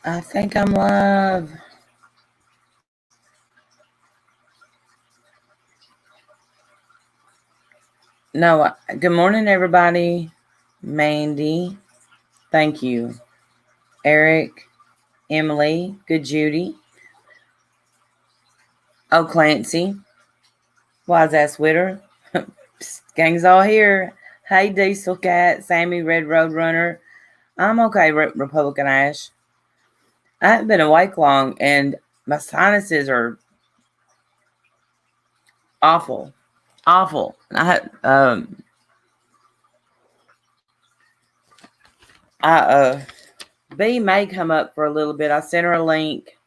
I think I'm live. No, good morning, everybody. Mandy, thank you. Eric, Emily, good Judy. Oh, Clancy, wise ass Witter. Gang's all here. Hey, Diesel Cat, Sammy, Red Road Runner. I'm okay, Republican Ash. I haven't been awake long, and my sinuses are awful. B may come up for a little bit. I sent her a link.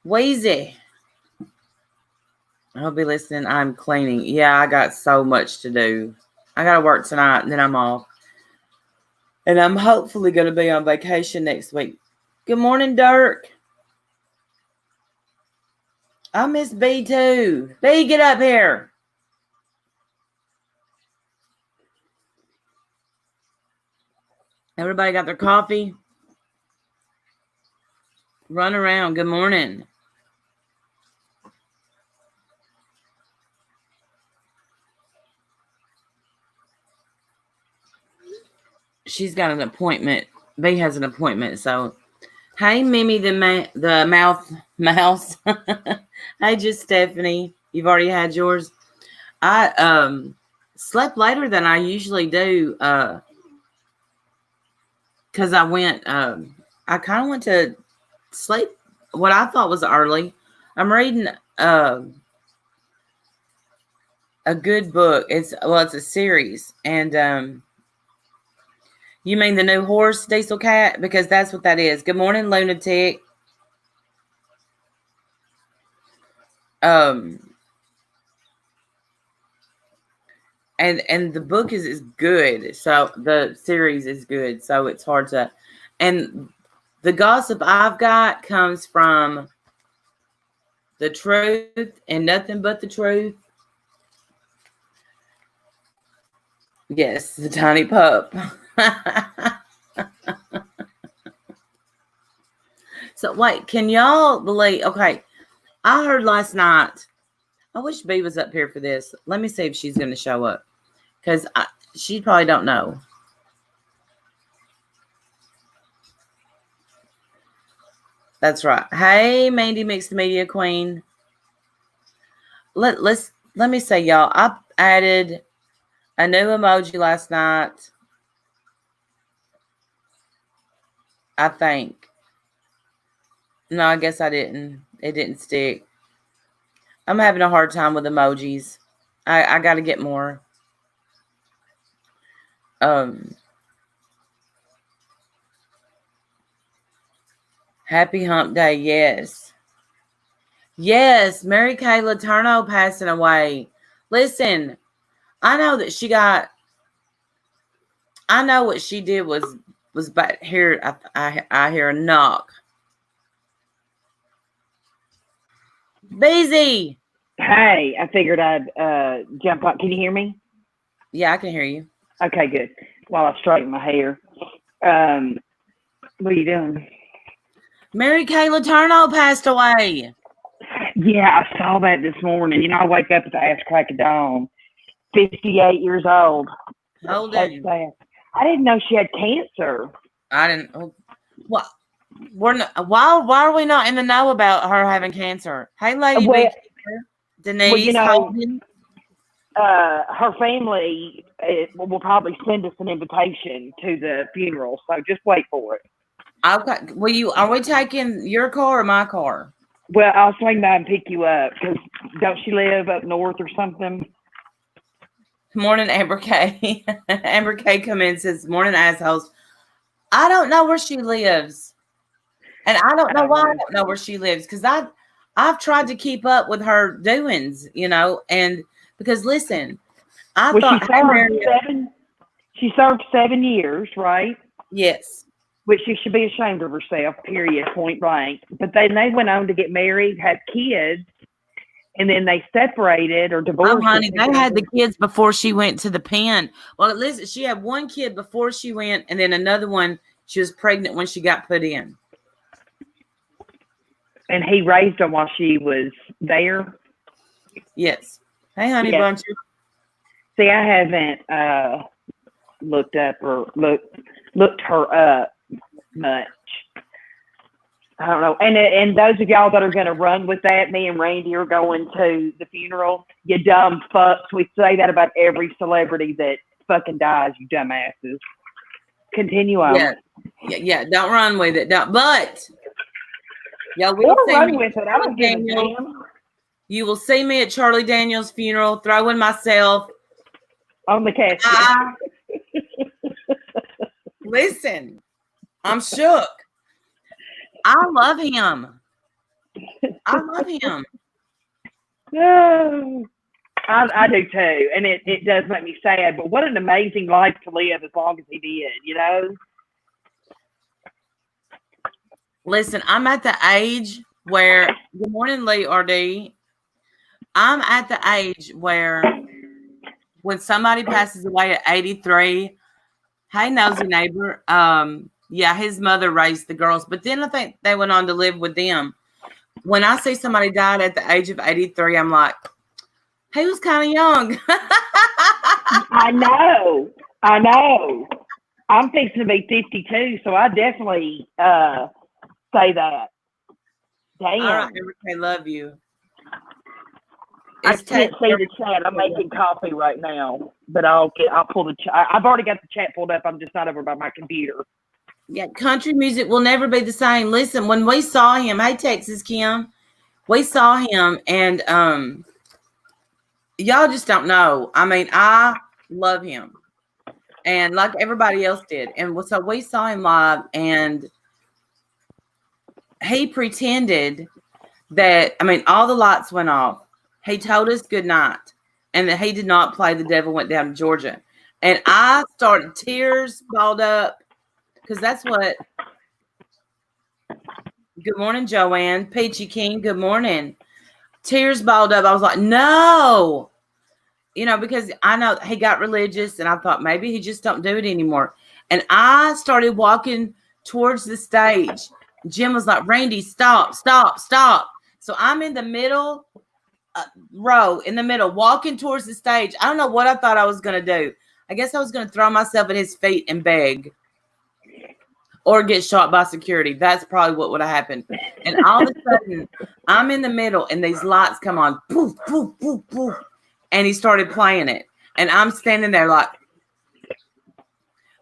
Wheezy, I'll be listening. I'm cleaning. Yeah, I got so much to do. I got to work tonight, and then I'm off. And I'm hopefully going to be on vacation next week. Good morning, Dirk. I miss B too. B, get up here. Everybody got their coffee? Run around. Good morning. She's got an appointment. B has an appointment. So, hey, Mimi, the mouse. Hey, just Stephanie. You've already had yours. I slept later than I usually do. Because I went. I kind of went to sleep. What I thought was early. I'm reading a good book. It's a series, and you mean the new horse, Diesel Cat? Because that's what that is. Good morning, Lunatic. And the book is good. So the series is good. So it's hard to. And the gossip I've got comes from the truth and nothing but the truth. Yes, the tiny pup. So wait, can y'all believe? Okay, I heard last night. I wish B was up here for this. Let me see if she's going to show up, because she probably don't know. That's right. Hey, Mandy, Mixed Media Queen. Let me say, y'all, I added a new emoji last night. I think. No, I guess I didn't. It didn't stick. I'm having a hard time with emojis. I got to get more. Happy Hump Day, yes. Yes, Mary Kay Letourneau passing away. Listen, I know that she got. I know what she did was back here. I hear a knock. Busy. Hey, I figured I'd jump on. Can you hear me? Yeah, I can hear you. Okay, good. While I straighten my hair. What are you doing? Mary Kay Letourneau passed away. Yeah, I saw that this morning. You know, I wake up at the ass crack of dawn. 58 years old. How old are you? I didn't know she had cancer. I didn't. What? We're not, why are we not in the know about her having cancer? Hey, Lady Big Denise. Well, you know, her family will probably send us an invitation to the funeral, so just wait for it. Okay. Are we taking your car or my car? Well, I'll swing by and pick you up, because don't she live up north or something? Morning, Amber K. Amber K come in and says, morning, assholes. I don't know where she lives. And I don't know why I don't know where she lives, because I've tried to keep up with her doings, you know, and because listen, I thought she served 7 years, right? Yes. Which she should be ashamed of herself, period, point blank. But then they went on to get married, had kids, and then they separated or divorced. Oh, honey, they had the kids before she went to the pen. Well, listen, she had one kid before she went, and then another one She was pregnant when she got put in. And he raised them while she was there? Yes. Hey, honey Yes. bunch. See, I haven't looked her up much. I don't know. And those of y'all that are going to run with that, me and Randy are going to the funeral. You dumb fucks. We say that about every celebrity that fucking dies, you dumbasses. Continue on. Yeah. Don't run with it. But y'all will Or see run me with it. I don't give a damn. You will see me at Charlie Daniels' funeral, throwing myself On the casket. Listen, I'm shook. I love him. I love him. I do too. And it does make me sad. But what an amazing life to live as long as he did, you know? Listen, I'm at the age where, good morning, Lee RD. I'm at the age where when somebody passes away at 83, hey, nosy neighbor, yeah, his mother raised the girls, but then I think they went on to live with them. When I see somebody died at the age of 83, I'm like, he was kind of young. I know. I'm fixing to be 52, so I definitely say that. Damn. All right, I love you. I can't see the chat. I'm making coffee right now, but I'll pull the chat. I've already got the chat pulled up. I'm just not over by my computer. Yeah, country music will never be the same. Listen, when we saw him, hey Texas Kim, we saw him, and y'all just don't know. I mean, I love him, and like everybody else did, and so we saw him live, and he pretended that, I mean, all the lights went off. He told us good night, and that he did not play The Devil Went Down to Georgia. And I started tears balled up, because that's what. Good morning, Joanne. Peachy King, good morning. Tears balled up. I was like, no. You know, because I know he got religious, and I thought maybe he just don't do it anymore. And I started walking towards the stage. Jim was like, Randy, stop. So I'm in the middle row, in the middle, walking towards the stage. I don't know what I thought I was going to do. I guess I was going to throw myself at his feet and beg. Or get shot by security. That's probably what would have happened. And all of a sudden, I'm in the middle, and these lights come on. Poof, poof, poof, poof. And he started playing it. And I'm standing there like,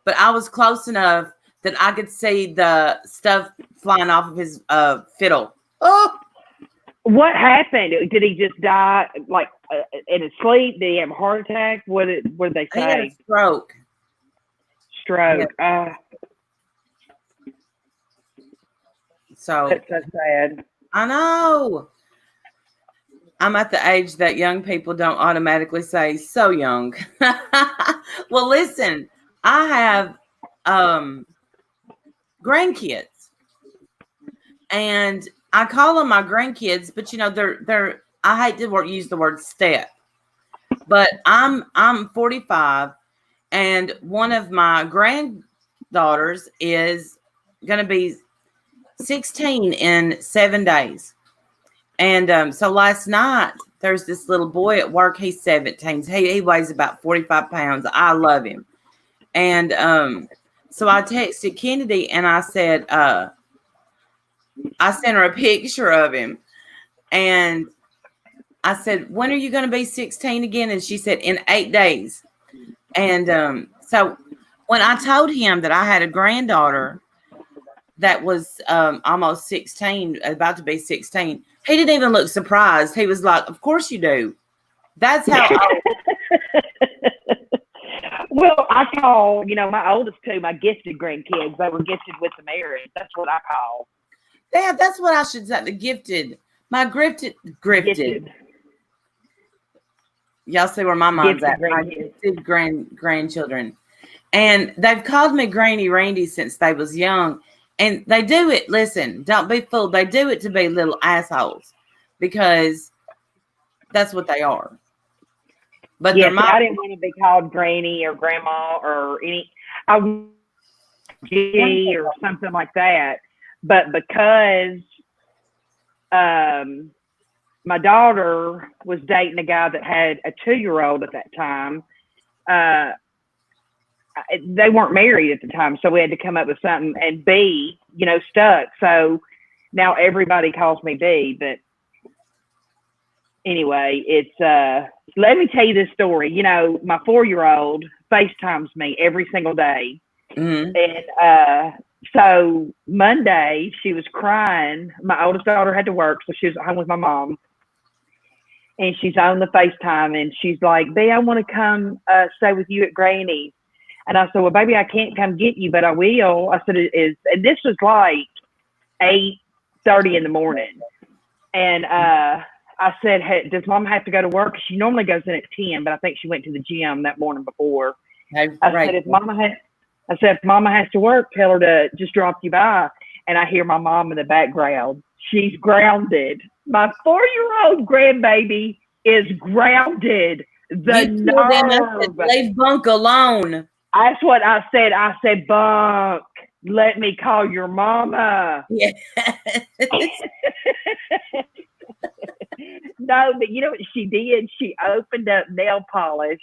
but I was close enough that I could see the stuff flying off of his fiddle. Oh! What happened? Did he just die, like, in his sleep? Did he have a heart attack? What did they say? He had a stroke. Yeah. So that's so sad. I know. I'm at the age that young people don't automatically say so young. Well, listen, I have grandkids, and I call them my grandkids, but you know, they're I hate to use the word step, but I'm 45, and one of my granddaughters is going to be 16 in 7 days. And so last night, there's this little boy at work. He's 17. He weighs about 45 pounds. I love him. And so I texted Kennedy, and I said, I sent her a picture of him. And I said, when are you going to be 16 again? And she said, in 8 days. And so when I told him that I had a granddaughter that was almost 16, about to be 16, he didn't even look surprised. He was like, of course you do. That's how Well, I call, my oldest two, my gifted grandkids. They were gifted with the marriage. That's what I call. Yeah, that's what I should say. The gifted. My grifted. Y'all see where my mind's at. My gifted grandchildren. And they've called me Granny Randy since they was young. And they do it, listen, don't be fooled. They do it to be little assholes, because that's what they are. But yes, I didn't want to be called Granny or Grandma or any. G or something like that. But because my daughter was dating a guy that had a 2-year-old at that time, they weren't married at the time, so we had to come up with something. And B, stuck. So now everybody calls me B. But anyway, it's let me tell you this story. My 4-year-old FaceTimes me every single day. Mm-hmm. And so Monday she was crying. My oldest daughter had to work, so she was at home with my mom. And she's on the FaceTime, and she's like, B, I want to come stay with you at Granny's. And I said, well, baby, I can't come get you, but I will. I said, and this was like 8:30 in the morning. And I said, hey, does Mom have to go to work? She normally goes in at 10, but I think she went to the gym that morning before. I said, if Mama has to work, tell her to just drop you by. And I hear my mom in the background. She's grounded. My 4-year-old grandbaby is grounded. The nerve. Leave Bunk alone. That's what I said. I said, Bunk, let me call your mama. Yeah. No, but you know what she did? She opened up nail polish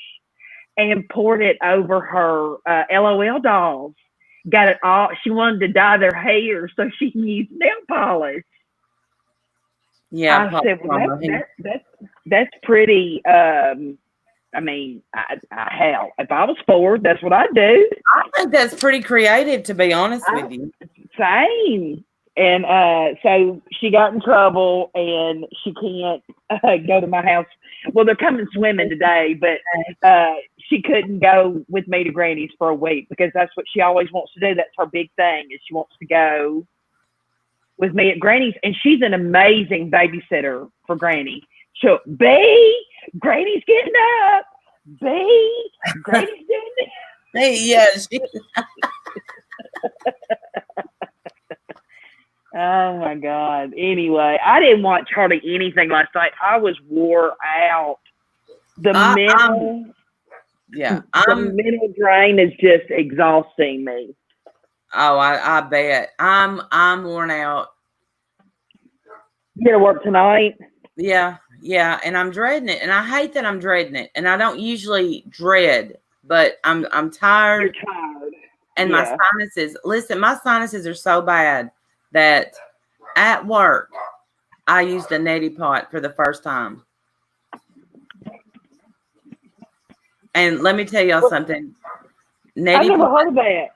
and poured it over her LOL dolls. Got it all. She wanted to dye their hair so she can use nail polish. Yeah. I said, well, that's pretty. I mean, hell, if I was 4, that's what I'd do. I think that's pretty creative, to be honest with you. Same. And so she got in trouble, and she can't go to my house. Well, they're coming swimming today, but she couldn't go with me to Granny's for a week because that's what she always wants to do. That's her big thing, is she wants to go with me at Granny's. And she's an amazing babysitter for Granny. So, B, Granny's getting up. B, Granny's doing it. Hey, yes. Oh my God. Anyway, I didn't watch hardly anything last night. I was wore out. The mental drain is just exhausting me. Oh, I bet. I'm worn out. You gotta work tonight? Yeah, and I'm dreading it. And I hate that I'm dreading it. And I don't usually dread, but I'm tired. You're tired. And my sinuses, listen, my sinuses are so bad that at work, I used a neti pot for the first time. And let me tell y'all something. I never heard of that.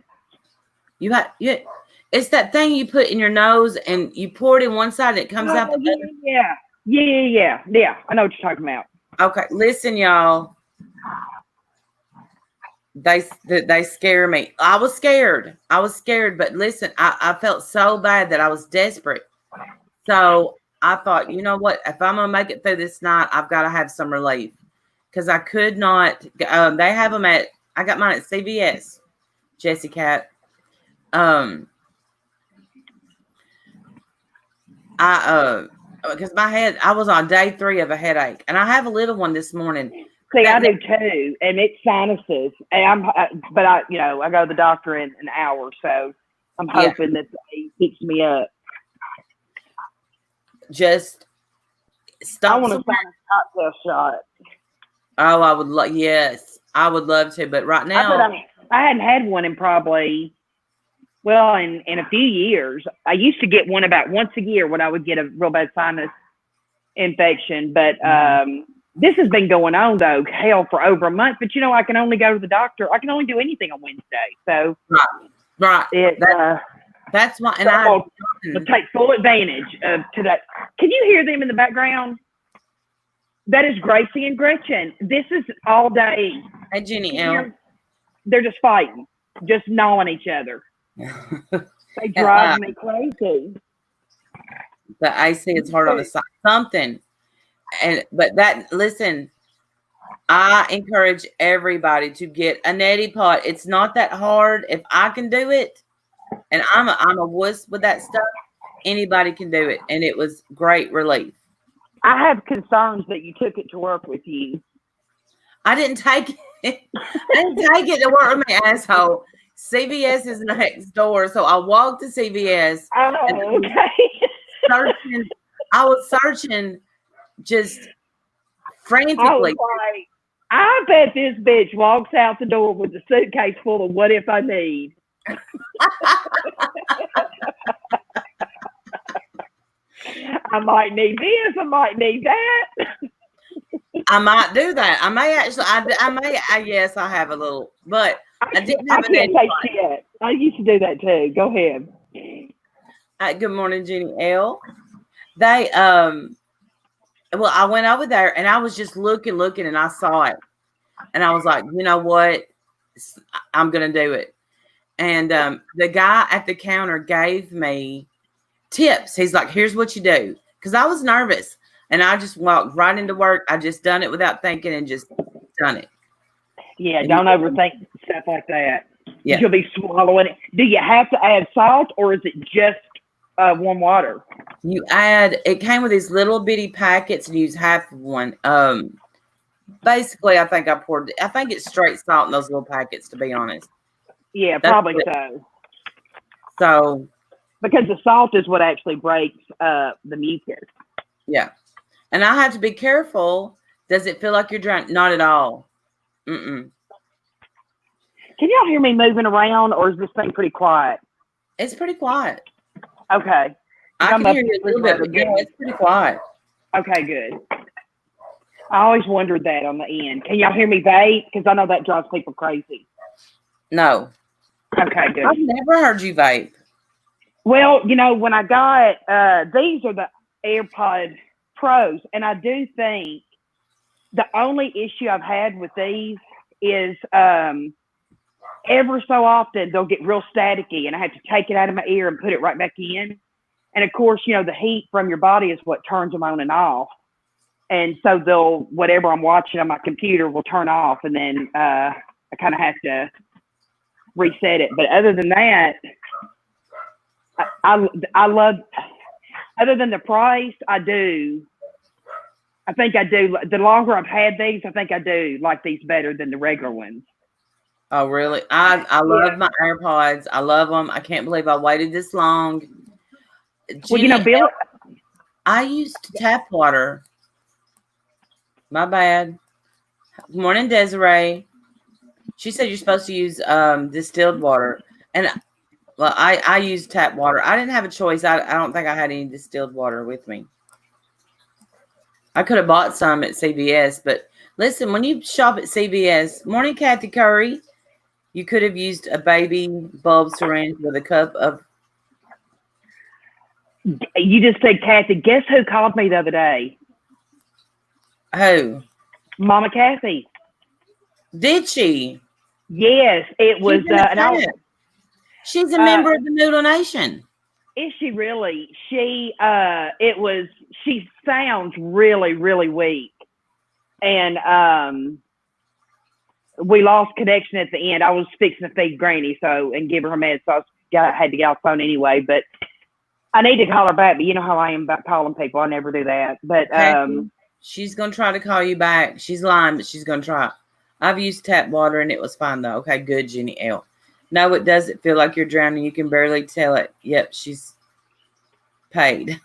It's that thing you put in your nose and you pour it in one side and it comes out the other. Yeah. I know what you're talking about. Okay, listen, y'all. They scare me. I was scared, but listen, I felt so bad that I was desperate. So I thought, you know what? If I'm gonna make it through this night, I've got to have some relief because I could not. They have them I got mine at CVS, Jessie Cat. Because my head, I was on day 3 of a headache, and I have a little one this morning. See, I do too, and it's sinuses. And I go to the doctor in an hour, so I'm hoping that they fix me up. Just stop. I want a sinus cocktail shot. Oh, I would love. Yes, I would love to, but right now, I hadn't had one in probably. Well, in a few years. I used to get one about once a year when I would get a real bad sinus infection. But this has been going on, though, hell, for over a month. But, I can only go to the doctor. I can only do anything on Wednesday. So, right. That's why. And I will take full advantage of today. Can you hear them in the background? That is Gracie and Gretchen. This is all day. Hey, Jenny L. They're just fighting, just gnawing each other. They drive me crazy. The AC is hard on the side. Something. Listen, I encourage everybody to get a neti pot. It's not that hard. If I can do it, and I'm a wuss with that stuff, anybody can do it. And it was great relief. I have concerns that you took it to work with you. I didn't take it. I didn't take it to work with me, asshole. CVS is next door, so I walked to CVS and Oh, okay. searching. I was searching just I was frantically. like, I bet this bitch walks out the door with a suitcase full of what if I need. I might need this. I might need that. I might do that. I may actually. Yes, I have a little, but I didn't I have an can't take invite. shit. I used to do that too. Go ahead. Good morning, Jenny L. They Well, I went over there and I was just looking, and I saw it, and I was like, you know what, I'm gonna do it. And the guy at the counter gave me tips. He's like, here's what you do, because I was nervous and I just walked right into work. I just done it without thinking and just done it. Yeah, And don't overthink stuff like that. Yeah. You'll be swallowing it. Do you have to add salt or is it just warm water? You it came with these little bitty packets and you use half of one. Basically, I think it's straight salt in those little packets, to be honest. Yeah, That's probably it. so. So, because the salt is what actually breaks the mucus. yeah. And I have to be careful. Does it feel like you're drunk? Not at all. Mm-mm. Can y'all hear me moving around or is this thing pretty quiet? It's pretty quiet. Okay. I can hear you a little bit, but yeah, it's pretty quiet. Okay, good. I always wondered that on the end. Can y'all hear me vape? Because I know that drives people crazy. No. Okay, good. I've never heard you vape. Well, you know, when I got, these are the AirPod Pros, and I do think the only issue I've had with these is ever so often they'll get real staticky, and I have to take it out of my ear and put it right back in. And of course, you know, the heat from your body is what turns them on and off. And so whatever I'm watching on my computer will turn off, and then I kind of have to reset it. But other than that, I love, other than the price, I think I do. The longer I've had these, I think I do like these better than the regular ones. Oh, really? I love my AirPods. I love them. I can't believe I waited this long. Well, you know, Bill, I used tap water. My bad. Good morning, Desiree. She said you're supposed to use distilled water. And well, I used tap water. I didn't have a choice. I don't think I had any distilled water with me. I could have bought some at CVS, but listen, when you shop at CVS, morning, Kathy Curry, you could have used a baby bulb syringe with a cup of. You just said Kathy. Guess who called me the other day? Who? Mama Kathy. Did she? Yes, it was. She's a member of the Noodle Nation. Is she really? She sounds really, really weak. And we lost connection at the end. I was fixing to feed Granny and give her her meds, so I had to get off the phone anyway. But I need to call her back. But you know how I am about calling people. I never do that. But she's gonna try to call you back. She's lying, but she's gonna try. I've used tap water and it was fine though. Okay, good, Jenny L. No, it doesn't feel like you're drowning. You can barely tell it. Yep, she's paid.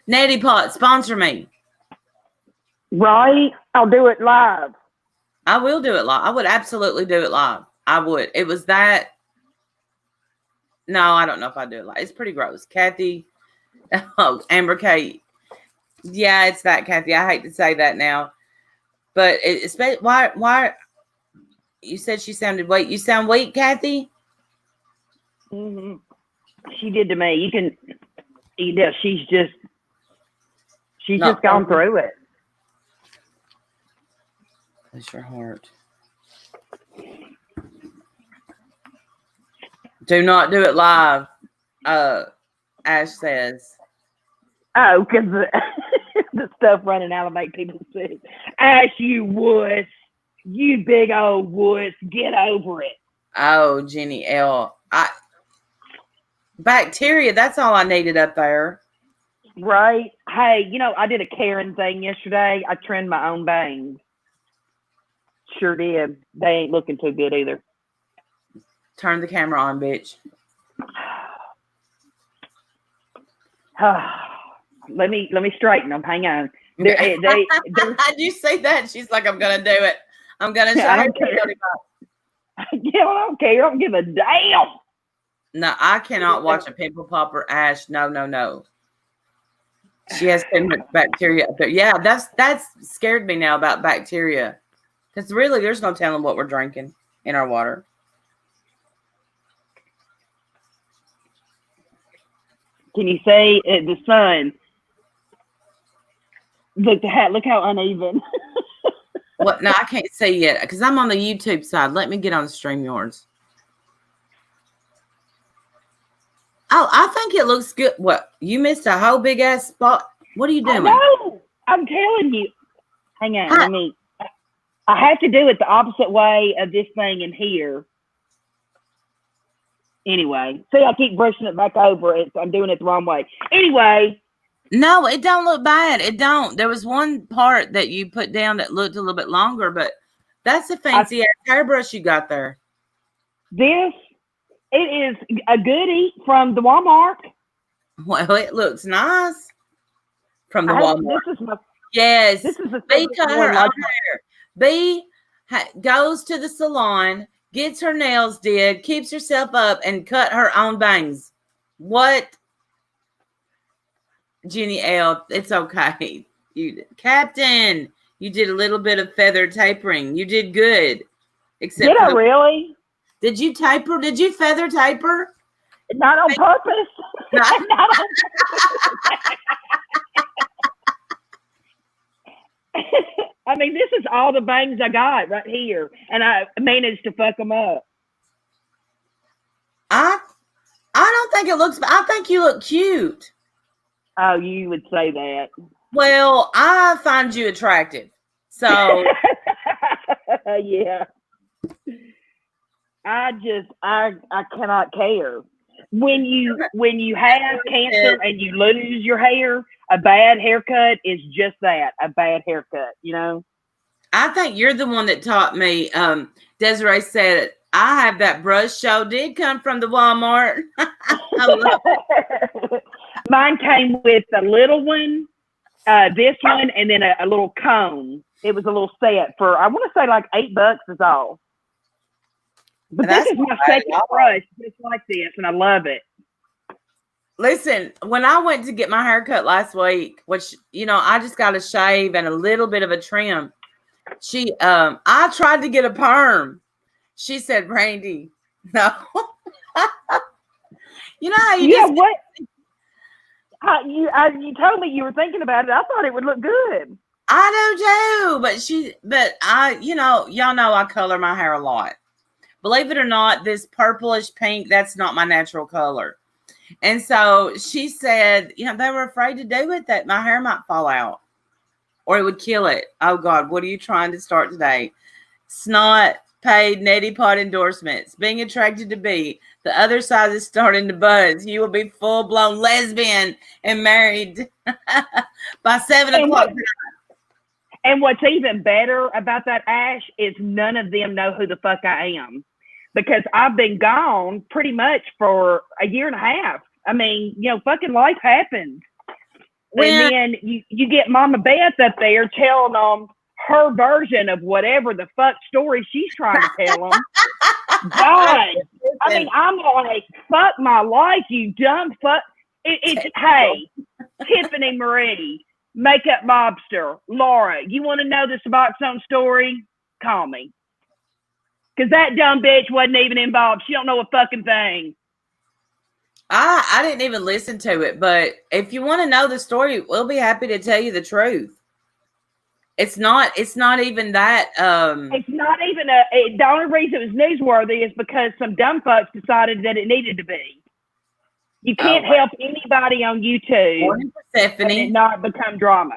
Neti Pot, sponsor me. Right? I'll do it live. I will do it live. I would absolutely do it live. I would. It was that. No, I don't know if I do it live. It's pretty gross. Kathy. Oh, Amber K. Yeah, it's that, Kathy. I hate to say that now. But why you said she sounded weak. You sound weak, Kathy? Mm-hmm. She did to me. You can, she's just gone through it. Bless your heart. Do not do it live, Ash says. Oh, because the stuff running out will make people sick. Ash, you wuss. You big old wuss. Get over it. Oh, Jenny L. Bacteria, that's all I needed up there. Right. Hey, you know, I did a Karen thing yesterday. I trimmed my own bangs. Sure did. They ain't looking too good either. Turn the camera on, bitch. Let me straighten them. Hang on. Did you see that? She's like, I'm gonna do it. I'm gonna show I her. don't care. Yeah, I don't care. I don't give a damn. No, I cannot watch a pimple popper, Ash. No. She has too much bacteria up there. Yeah, that's scared me now about bacteria. Because really, there's no telling what we're drinking in our water. Can you say the sun? Look how uneven. What? No, I can't see yet because I'm on the YouTube side. Let me get on the StreamYards. Oh, I think it looks good. What? You missed a whole big ass spot. What are you doing? No, I'm telling you. Hang on, I have to do it the opposite way of this thing in here. Anyway, see, I keep brushing it back over. I'm doing it the wrong way. Anyway. No, it don't look bad. It don't. There was one part that you put down that looked a little bit longer, but that's a fancy hairbrush you got there. It is a goodie from the Walmart. Well, it looks nice from the Walmart. Yes. This is a B cut her own hair. B goes to the salon, gets her nails did, keeps herself up, and cut her own bangs. What? Jenny L, it's okay. Captain, you did a little bit of feather tapering. You did good. Except did I really? Did you taper? Did you feather taper? Not on purpose. Not on purpose. I mean, this is all the bangs I got right here, and I managed to fuck them up. I don't think it looks. I think you look cute. Oh, you would say that. Well, I find you attractive. So yeah. I cannot care. When you have cancer and you lose your hair, a bad haircut is just that, a bad haircut, you know? I think you're the one that taught me. Desiree said, I have that brush show did come from the Walmart. I love it. Mine came with a little one, this one, and then a little cone. It was a little set for, I want to say like $8 is all. But this is my second brush just like this, and I love it. Listen, when I went to get my hair cut last week, which, I just got a shave and a little bit of a trim. I tried to get a perm. She said, Randy, no. You know how you you told me you were thinking about it. I thought it would look good. I do too, but y'all know I color my hair a lot. Believe it or not, this purplish pink, that's not my natural color. And so she said, they were afraid to do it, that my hair might fall out or it would kill it. Oh God, what are you trying to start today? Snot, paid, neti pot endorsements, being attracted to B. The other side is starting to buzz. You will be full-blown lesbian and married by 7 o'clock tonight. And what's even better about that, Ash, is none of them know who the fuck I am. Because I've been gone pretty much for a year and a half. I mean, fucking life happens. And then you get Mama Beth up there telling them her version of whatever the fuck story she's trying to tell them. God. I mean, I'm like, fuck my life, you dumb fuck. Hey, Tiffany Moretti, Makeup Mobster, Laura, you want to know the Suboxone story? Call me. Because that dumb bitch wasn't even involved. She don't know a fucking thing. I didn't even listen to it, but if you want to know the story, we'll be happy to tell you the truth. It's not even that. It's not even the only reason it was newsworthy is because some dumb fucks decided that it needed to be. You can't help anybody on YouTube and it not become drama.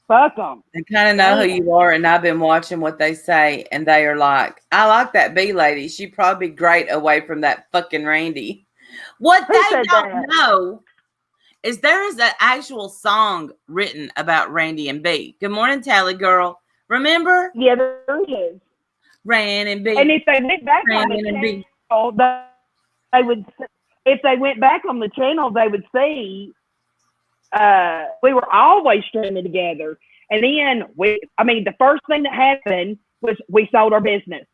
Fuck them. They kind of know who you are, and I've been watching what they say, and they are like, I like that B lady. She'd probably be great away from that fucking Randy. What they don't know there is an actual song written about Randy and B. Good morning, Tally Girl. Remember? Yeah, there is. Ran and And B. if they went back on the Ran and B. channel, they would. If they went back on the channel, they would see we were always streaming together. And then the first thing that happened was we sold our business.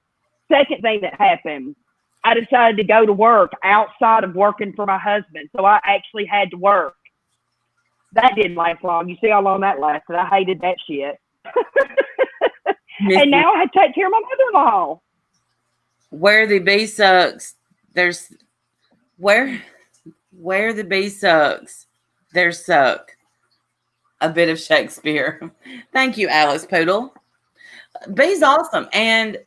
Second thing that happened, I decided to go to work outside of working for my husband. So I actually had to work. That didn't last long. You see how long that lasted. I hated that shit. And now I had to take care of my mother-in-law. Where the bee sucks, there's where the bee sucks, there's suck. A bit of Shakespeare. Thank you, Alice Poodle. Bee's awesome, and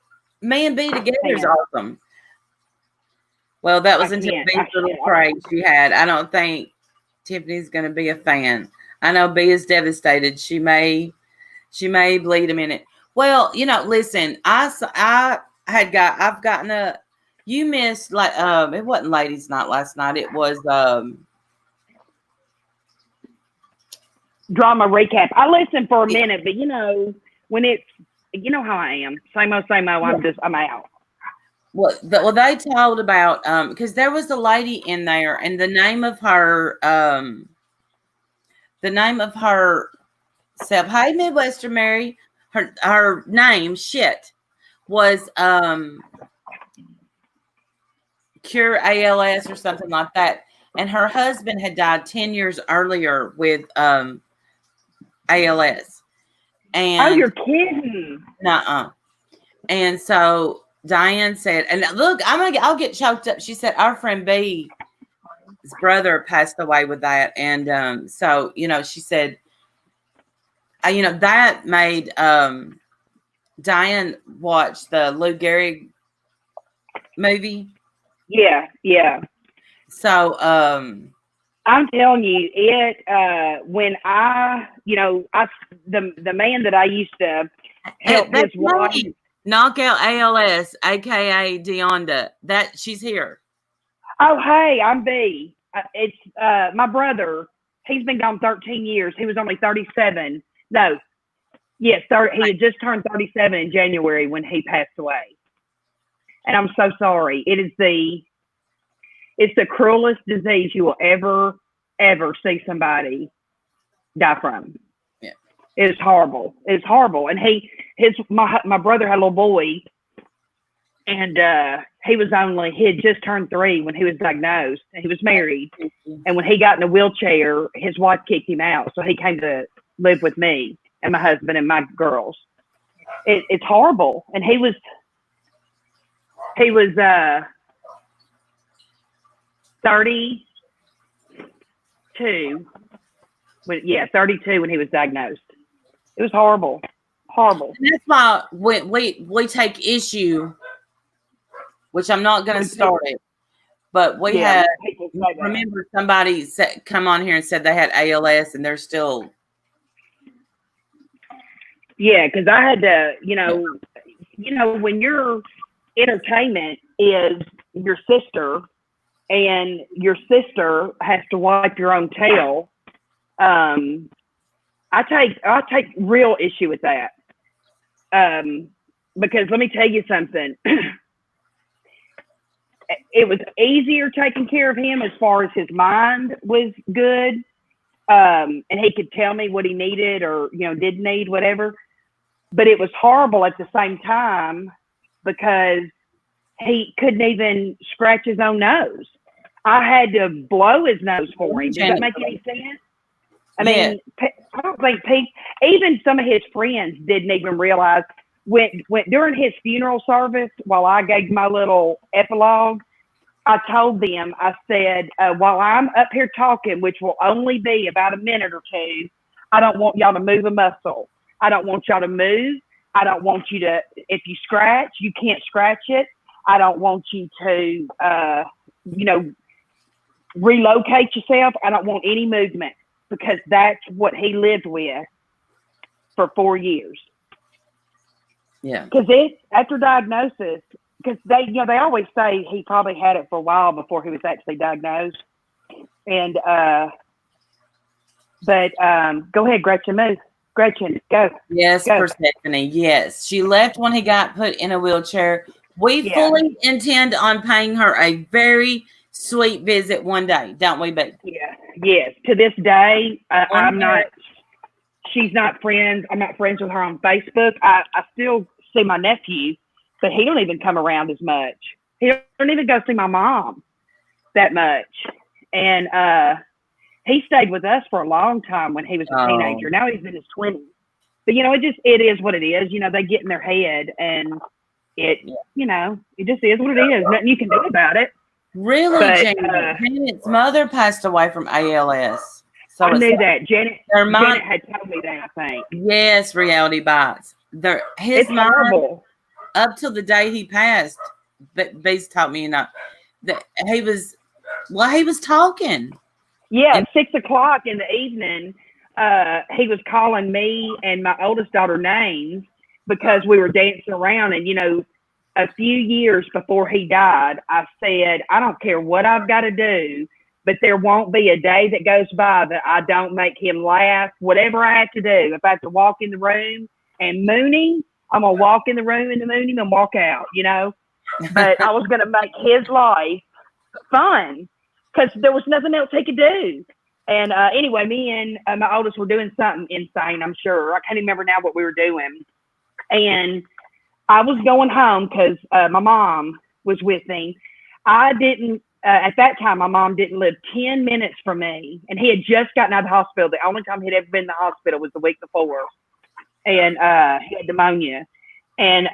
me and Bee together is awesome. Well, that was until Bee's little praise she had. I don't think Tiffany's going to be a fan. I know Bee is devastated. She may bleed a minute. Well, listen, I've gotten you missed it wasn't ladies' night last night. It was drama recap. I listened for a minute, but when it's how I am, same old, I'm out. Well, they told about because there was a lady in there, and the name of her self, hey Midwestern Mary, her name was Cure ALS or something like that, and her husband had died 10 years earlier with ALS. And you're kidding? Nuh-uh. And so Diane said, and look, I'll get choked up. She said our friend B's brother passed away with that, and so she said, that made Diane watch the Lou Gehrig movie. Yeah. So I'm telling you, when the man that I used to help his wife Knockout ALS, aka Deonda, that she's here. Oh, hey, I'm B. It's my brother. He's been gone 13 years. He was only 37. No, yes, 30, he had just turned 37 in January when he passed away. And I'm so sorry. It's the cruelest disease you will ever see somebody die from. Yeah, it's horrible. It's horrible. And my brother had a little boy, and he had just turned 3 when he was diagnosed. He was married, and when he got in a wheelchair, his wife kicked him out, so he came to live with me and my husband and my girls. It's horrible. And he was 32 when he was diagnosed. It was horrible. And that's why we take issue, which I'm not going to start it, but we had, remember somebody come on here and said they had ALS and they're still. Yeah, because I had to, when your entertainment is your sister and your sister has to wipe your own tail, I take real issue with that. Because let me tell you something. It was easier taking care of him as far as his mind was good. And he could tell me what he needed or, didn't need, whatever. But it was horrible at the same time because he couldn't even scratch his own nose. I had to blow his nose for him. Does that make any sense? I mean, I don't think even some of his friends didn't even realize when during his funeral service, while I gave my little epilogue, I told them, I said, while I'm up here talking, which will only be about a minute or two, I don't want y'all to move a muscle. I don't want y'all to move. I don't want you to, if you scratch, you can't scratch it. I don't want you to, relocate yourself. I don't want any movement because that's what he lived with for 4 years. Yeah. Because after diagnosis, because they always say he probably had it for a while before he was actually diagnosed. And But go ahead, Gretchen. Move. Gretchen, go. Yes, Go. Persephone. Yes. She left when he got put in a wheelchair. We Yeah. fully intend on paying her a very sweet visit one day, don't we, babe? Yeah. Yes. To this day, One I'm not. day. She's not friends. I'm not friends with her on Facebook. I still see my nephew, but he don't even come around as much. He don't even go see my mom that much. And he stayed with us for a long time when he was a teenager. Oh, Now he's in his 20s. But it is what it is. They get in their head, and it just is what it is. Nothing you can do about it. really, But Janet? Janet's mother passed away from ALS. So I it's knew that. Janet their mom. Janet had told me that, I think. Yes, reality bites. His It's mom, horrible. up till the day he passed, but Beast taught me that he was talking. Yeah, And 6 o'clock in the evening, he was calling me and my oldest daughter names because we were dancing around. And, a few years before he died, I said, I don't care what I've got to do, but there won't be a day that goes by that I don't make him laugh, whatever I have to do. If I have to walk in the room and mooning, I'm going to walk in the room and moon him and walk out. But I was going to make his life fun because there was nothing else he could do. And anyway, me and my oldest were doing something insane, I'm sure. I can't even remember now what we were doing. And I was going home because my mom was with me. I didn't, at that time, my mom didn't live 10 minutes from me. And he had just gotten out of the hospital. The only time he'd ever been in the hospital was the week before. And he had pneumonia. And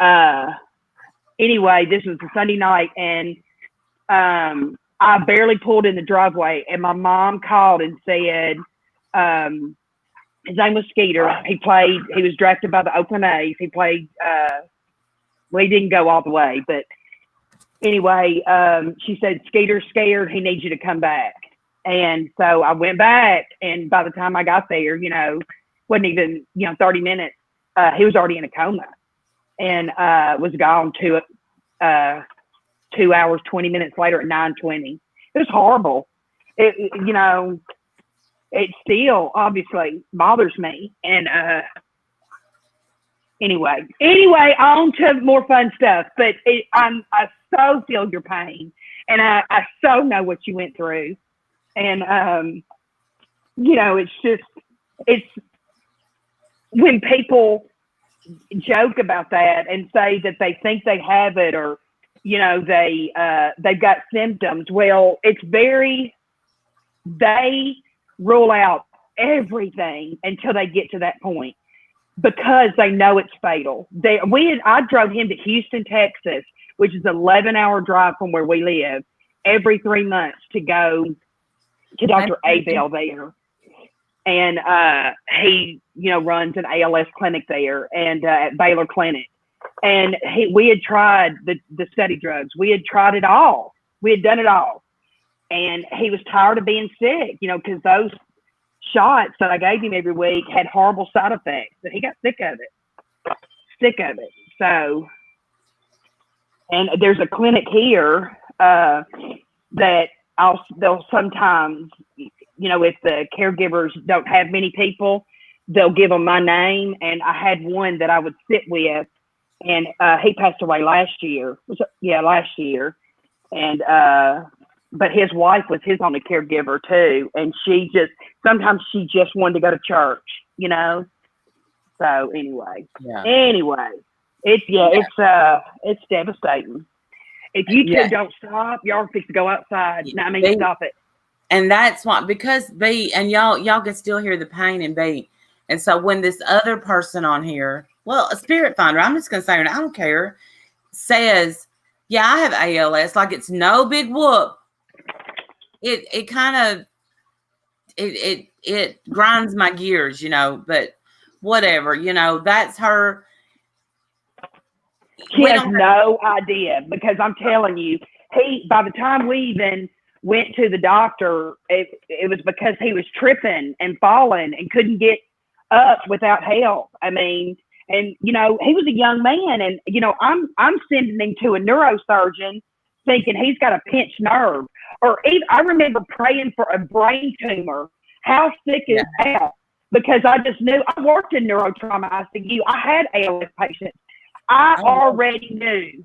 anyway, this was a Sunday night. And I barely pulled in the driveway, and my mom called and said, his name was Skeeter. He was drafted by the Oakland A's. He played, he didn't go all the way, but anyway, she said, Skeeter's scared. He needs you to come back. And so I went back, and by the time I got there, wasn't even, 30 minutes. He was already in a coma and was gone 2 hours, 20 minutes later at 9:20. It was horrible. It still obviously bothers me. And anyway, on to more fun stuff. But I so feel your pain, and I so know what you went through. And it's when people joke about that and say that they think they have it, or they've got symptoms. Well, they rule out everything until they get to that point because they know it's fatal. I drove him to Houston, Texas, which is an 11-hour drive from where we live, every 3 months to go to Dr. Abel there. And he, runs an ALS clinic there and at Baylor Clinic. And we had tried the study drugs. We had tried it all. We had done it all. And he was tired of being sick, because those shots that I gave him every week had horrible side effects. And he got sick of it. So, and there's a clinic here that they'll sometimes, if the caregivers don't have many people, they'll give them my name. And I had one that I would sit with, and he passed away last year. And but his wife was his only caregiver too, and sometimes she just wanted to go to church, So anyway, it's devastating. If you two don't stop, y'all fix to go outside. Stop it. And that's why, because B, and y'all can still hear the pain in B. And so when this other person on here, well, a spirit finder, I'm just going to say her, I don't care, says, yeah, I have ALS, like it's no big whoop. It kind of, it grinds my gears, but whatever, that's her. She has no idea, because I'm telling you, by the time we even went to the doctor, it was because he was tripping and falling and couldn't get up without help. And he was a young man, and I'm sending him to a neurosurgeon thinking he's got a pinched nerve. Or even, I remember praying for a brain tumor How sick is that? Because I just knew. I worked in neurotrauma ICU. I had ALS patients. I already knew.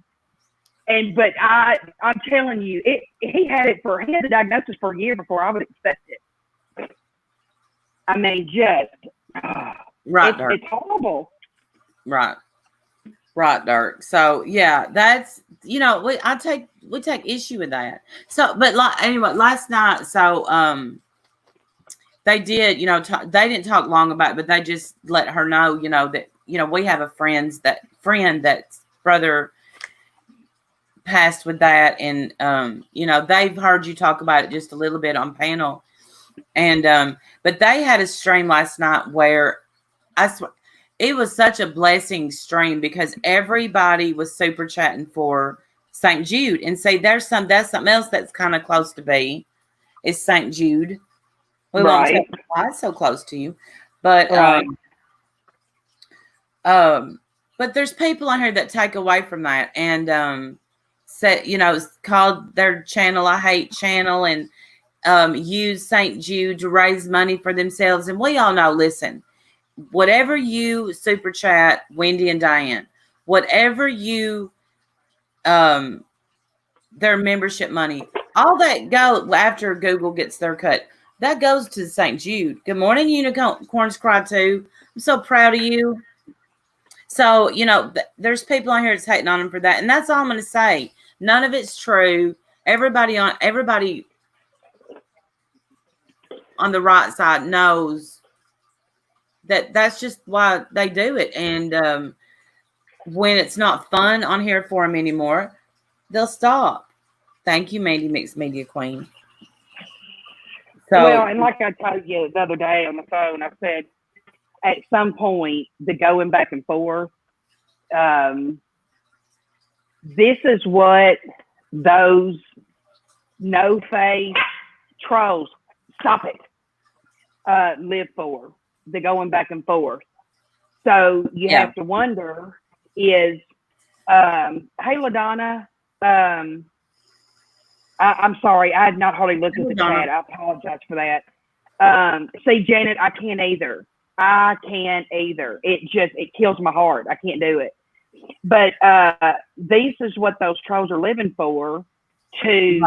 But I'm telling you, he had the diagnosis for a year before I would accept it. I mean, it's horrible. Right, Dirk. So yeah, that's we take issue with that. So, but anyway, last night, so they did, they didn't talk long about it, but they just let her know, that we have a friend that's brother passed with that, and they've heard you talk about it just a little bit on panel, and but they had a stream last night where I swear it was such a blessing stream because everybody was super chatting for St. Jude, and say that's something else that's kind of close to be is St. Jude. We won't tell you why it's so close to you, but but there's people on here that take away from that and say, it's called their channel I Hate channel, and use St. Jude to raise money for themselves. And we all know, listen, whatever you super chat, Wendy and Diane, whatever you their membership money, all that go after Google gets their cut. That goes to St. Jude. Good morning, Unicorns Cry Too. I'm so proud of you. So, there's people on here that's hating on them for that. And that's all I'm going to say. None of it's true. Everybody on the right side knows that that's just why they do it. And when it's not fun on here for them anymore, they'll stop. Thank you, Mandy Mixed Media Queen. So, well, and like I told you the other day on the phone, I said at some point the going back and forth, this is what those no-face trolls, stop it, live for, the going back and forth. So you have to wonder is, hey, LaDonna, I'm sorry, I had not hardly looked at the chat. I apologize for that. See, Janet, I can't either. It kills my heart. I can't do it. But this is what those trolls are living for, to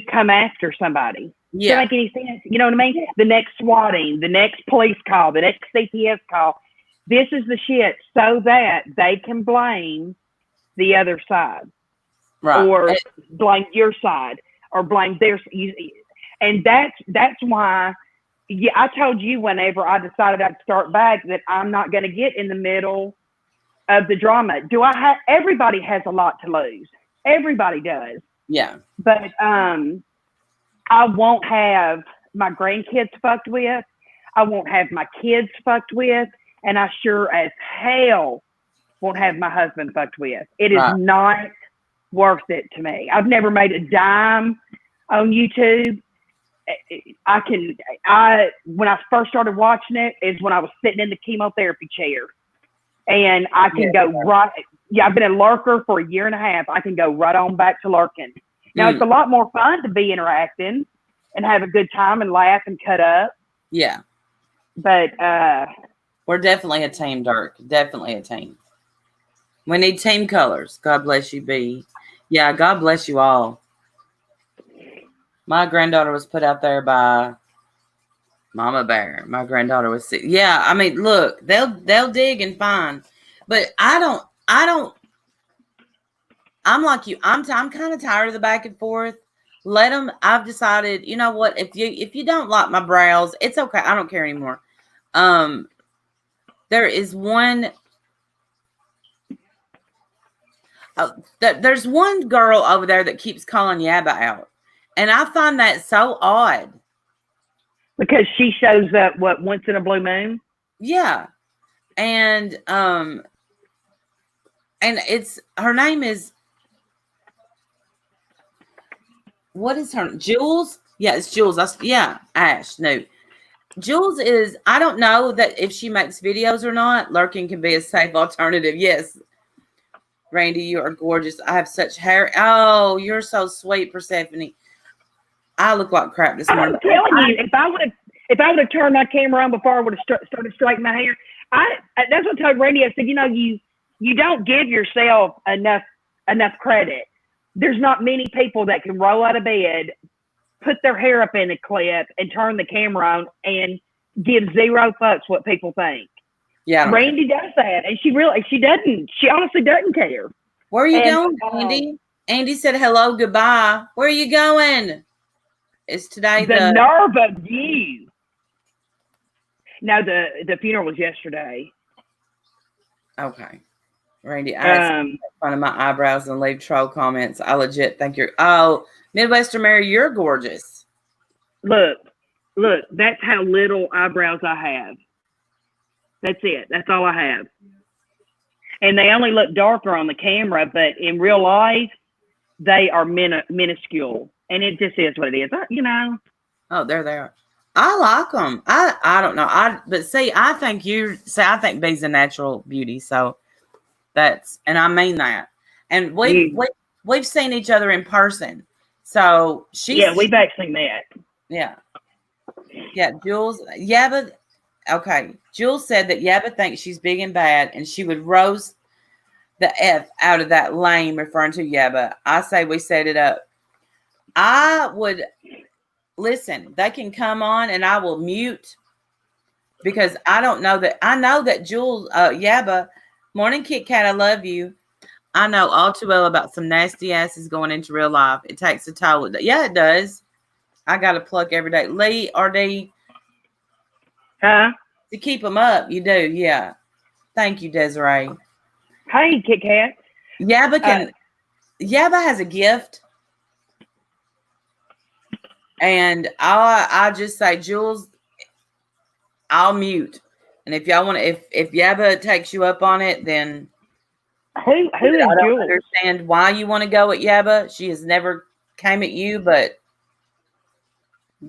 come after somebody. Doesn't make any sense. You know what I mean? The next swatting, the next police call, the next CPS call. This is the shit so that they can blame the other side. Right. Or blame your side, or blame their, and that's why. Yeah, I told you whenever I decided I'd start back that I'm not going to get in the middle of the drama. Everybody has a lot to lose. Everybody does. Yeah. But I won't have my grandkids fucked with. I won't have my kids fucked with, and I sure as hell won't have my husband fucked with. It is not worth it to me. I've never made a dime on YouTube. When I first started watching it is when I was sitting in the chemotherapy chair, and I can go right. Yeah, I've been a lurker for a year and a half. I can go right on back to lurking. Now it's a lot more fun to be interacting and have a good time and laugh and cut up. Yeah. But we're definitely a team, Dirk. Definitely a team. We need team colors. God bless you, B. Yeah, God bless you all. My granddaughter was put out there by Mama Bear. My granddaughter was sick. Yeah, I mean, look, they'll dig and find, but I don't. I'm like you. I'm kind of tired of the back and forth. Let them. I've decided. You know what? If you don't like my brows, it's okay. I don't care anymore. There is one. There's one girl over there that keeps calling Yabba out. And I find that so odd. Because she shows up, once in a blue moon? Yeah. And her name is, what is her, Jules? Yeah, it's Jules. Ash, no. Jules is, I don't know that if she makes videos or not, lurking can be a safe alternative. Yes. Randy, you are gorgeous. I have such hair. Oh, you're so sweet, Persephone. I look like crap this morning. I'm telling you, if I would have turned my camera on before I would have started straightening my hair, that's what I told Randy. I said, you don't give yourself enough credit. There's not many people that can roll out of bed, put their hair up in a clip, and turn the camera on and give zero fucks what people think. Yeah, Randy does that, and she doesn't. She honestly doesn't care. Where are you going, Andy? Andy said hello, goodbye. Where are you going? Is today the nerve of you? No, the funeral was yesterday. Okay. Randy, I had fun of my eyebrows and leave troll comments. I legit think you're Midwestern Mary, you're gorgeous. Look, that's how little eyebrows I have. That's it. That's all I have. And they only look darker on the camera, but in real life, they are minuscule. And it just is what it is. Oh, there they are. I like them. I don't know. I think B's a natural beauty. So and I mean that. And we've seen each other in person. So we've actually met. Yeah. Yeah. Jules. Okay. Jules said that Yabba thinks she's big and bad and she would roast the F out of that lame referring to Yabba. I say we set it up. I would listen. They can come on and I will mute because I don't know that. I know that Jules, Yabba, morning Kit Kat, I love you. I know all too well about some nasty asses going into real life. It takes a toll. Yeah, it does. I got to pluck every day. Lee, RD. Huh? To keep them up, you do. Yeah. Thank you, Desiree. Hey, Kit Kat. Yabba has a gift. And I just say, Jules, I'll mute. And if y'all want to, if Yabba takes you up on it, then who is I don't Jules? understand why you want to go at Yabba. She has never came at you, but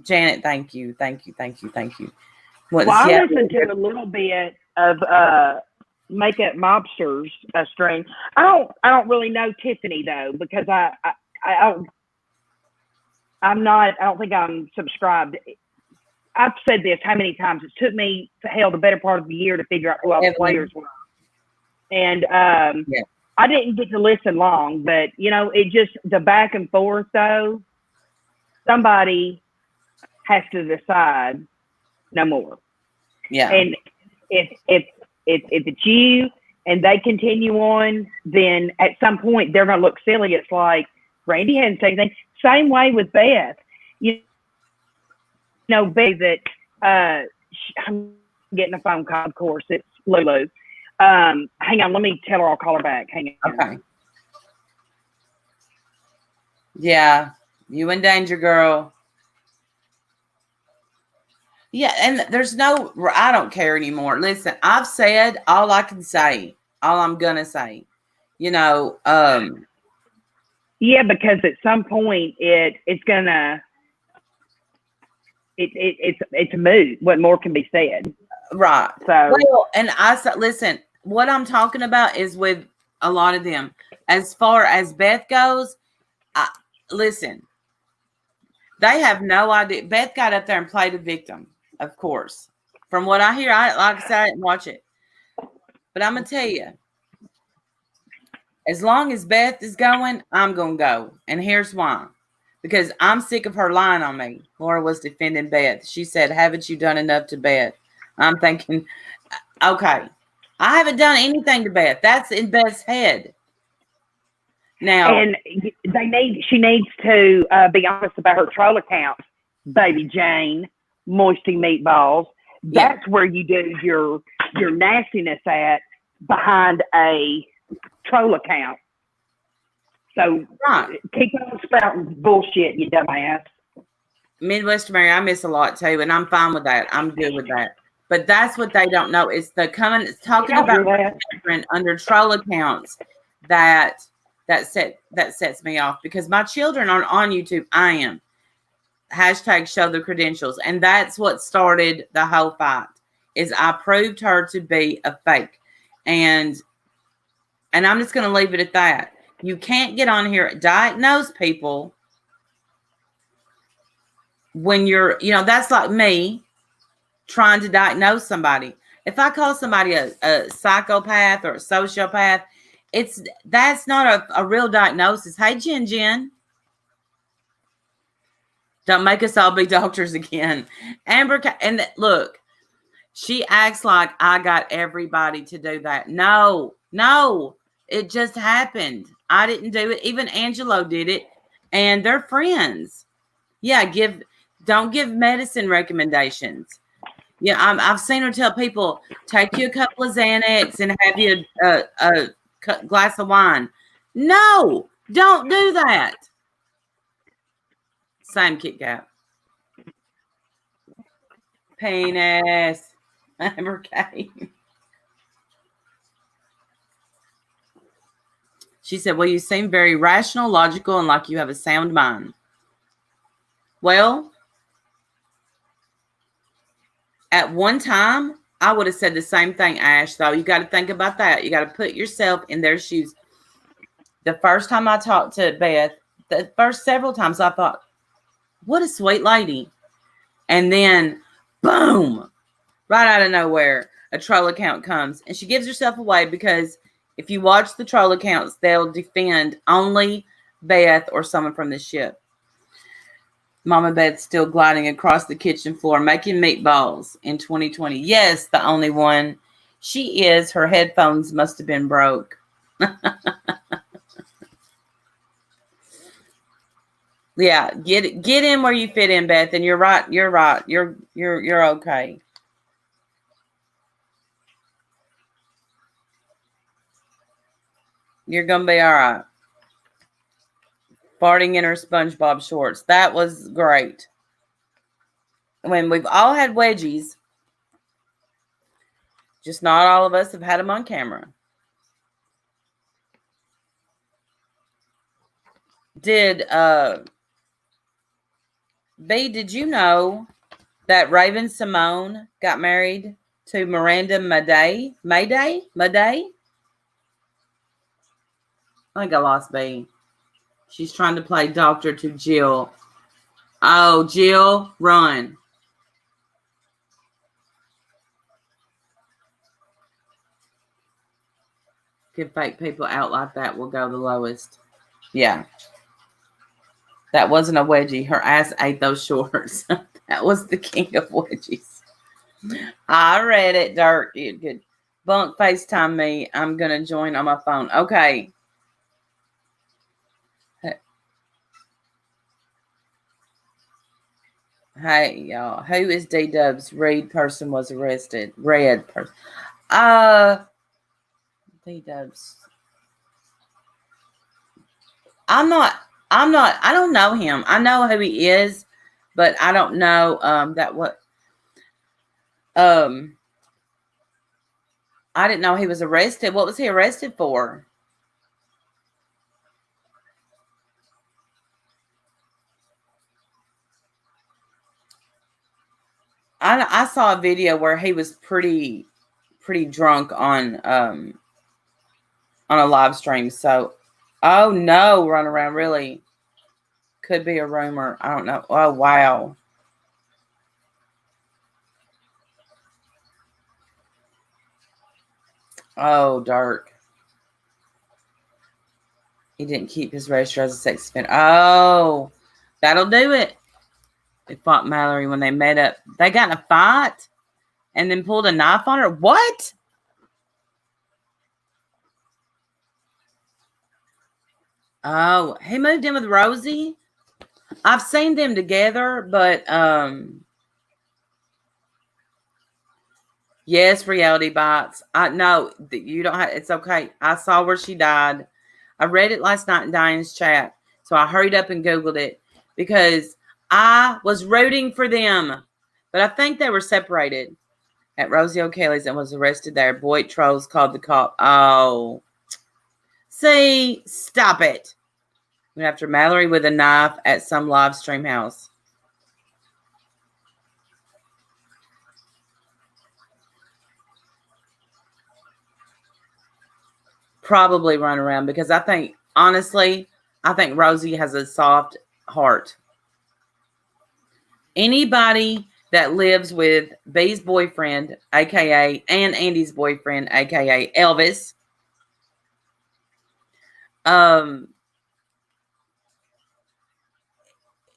Janet, thank you. Well, I listened to a little bit of Makeup Mobsters stream. I don't really know Tiffany though, because I don't think I'm subscribed. I've said this how many times. It took me the better part of the year to figure out who all the players were. And I didn't get to listen long, but it just the back and forth though. Somebody has to decide no more. Yeah. And if it's you and they continue on, then at some point they're going to look silly. It's like Randy hadn't said anything. Same way with Beth. Beth, that I'm getting a phone call. Of course, it's Lulu. Hang on, let me tell her. I'll call her back. Hang on. Okay. Yeah, you in danger, girl. Yeah, and I don't care anymore. Listen, I've said all I can say, all I'm gonna say. Yeah, because at some point it's a mood. What more can be said? Right. So and I said, listen, what I'm talking about is with a lot of them. As far as Beth goes, listen, they have no idea. Beth got up there and played a victim. Of course, from what I hear, like I said, I didn't watch it, but I'm gonna tell you, as long as Beth is going, I'm gonna go, and here's why: because I'm sick of her lying on me. Laura was defending Beth. She said, "Haven't you done enough to Beth?" I'm thinking, okay, I haven't done anything to Beth. That's in Beth's head. Now, and she needs to be honest about her troll account, Baby Jane. Moisty meatballs. That's where you do your nastiness at behind a troll account. So keep on spouting bullshit, you dumbass. Midwest Mary, I miss a lot too, and I'm fine with that. I'm good with that. But that's what they don't know. It's talking about children under troll accounts that sets me off, because my children aren't on YouTube. I am. Hashtag show the credentials. And that's what started the whole fight, is I proved her to be a fake. And I'm just going to leave it at that. You can't get on here, diagnose people when you're, that's like me trying to diagnose somebody. If I call somebody a psychopath or a sociopath, that's not a real diagnosis. Hey, Jen. Don't make us all be doctors again. Amber, and look, she acts like I got everybody to do that. No, it just happened. I didn't do it. Even Angelo did it, and they're friends. Yeah, don't give medicine recommendations. Yeah, I've seen her tell people, take you a couple of Xanax and have you a glass of wine. No, don't do that. Same Kit Kat. Penis. Amber K. She said, well, you seem very rational, logical, and like you have a sound mind. Well, at one time, I would have said the same thing, Ash, though. You got to think about that. You got to put yourself in their shoes. The first time I talked to Beth, the first several times I thought, what a sweet lady. And then, boom, right out of nowhere, a troll account comes. And she gives herself away because if you watch the troll accounts, they'll defend only Beth or someone from the ship. Mama Beth's still gliding across the kitchen floor, making meatballs in 2020. Yes, the only one. She is. Her headphones must have been broke. Yeah, get in where you fit in, Beth. And you're right. You're okay. You're gonna be all right. Farting in her SpongeBob shorts. That was great. When we've all had wedgies, just not all of us have had them on camera. Did you know that Raven Simone got married to Miranda Mayday? I think I lost B. She's trying to play doctor to Jill. Oh, Jill, run. If fake people out like that will go the lowest. Yeah. That wasn't a wedgie. Her ass ate those shorts. That was the king of wedgies. I read it, Dirk. Good. Bunk FaceTime me. I'm going to join on my phone. Okay. Hey, y'all. Who is D-Dub's Reed person was arrested? Red person. D-Dub's. I don't know him. I know who he is, but I don't know I didn't know he was arrested. What was he arrested for? I saw a video where he was pretty drunk on a live stream. So, oh no, run around really could be a rumor. I don't know. Oh wow. Oh, dark. He didn't keep his register as a sex offender. Oh, that'll do it. They fought Mallory when they met up. They got in a fight and then pulled a knife on her. What? Oh, he moved in with Rosie. I've seen them together, but yes, reality bites. I know that you don't have. It's okay. I saw where she died. I read it last night in Diane's chat, so I hurried up and Googled it because I was rooting for them, but I think they were separated at Rosie O'Kelly's and was arrested there. Boy trolls called the cop. Oh, see, stop it. Went after Mallory with a knife at some live stream house. Probably run around because I think, honestly, Rosie has a soft heart. Anybody that lives with B's boyfriend, aka, and Andy's boyfriend, aka Elvis,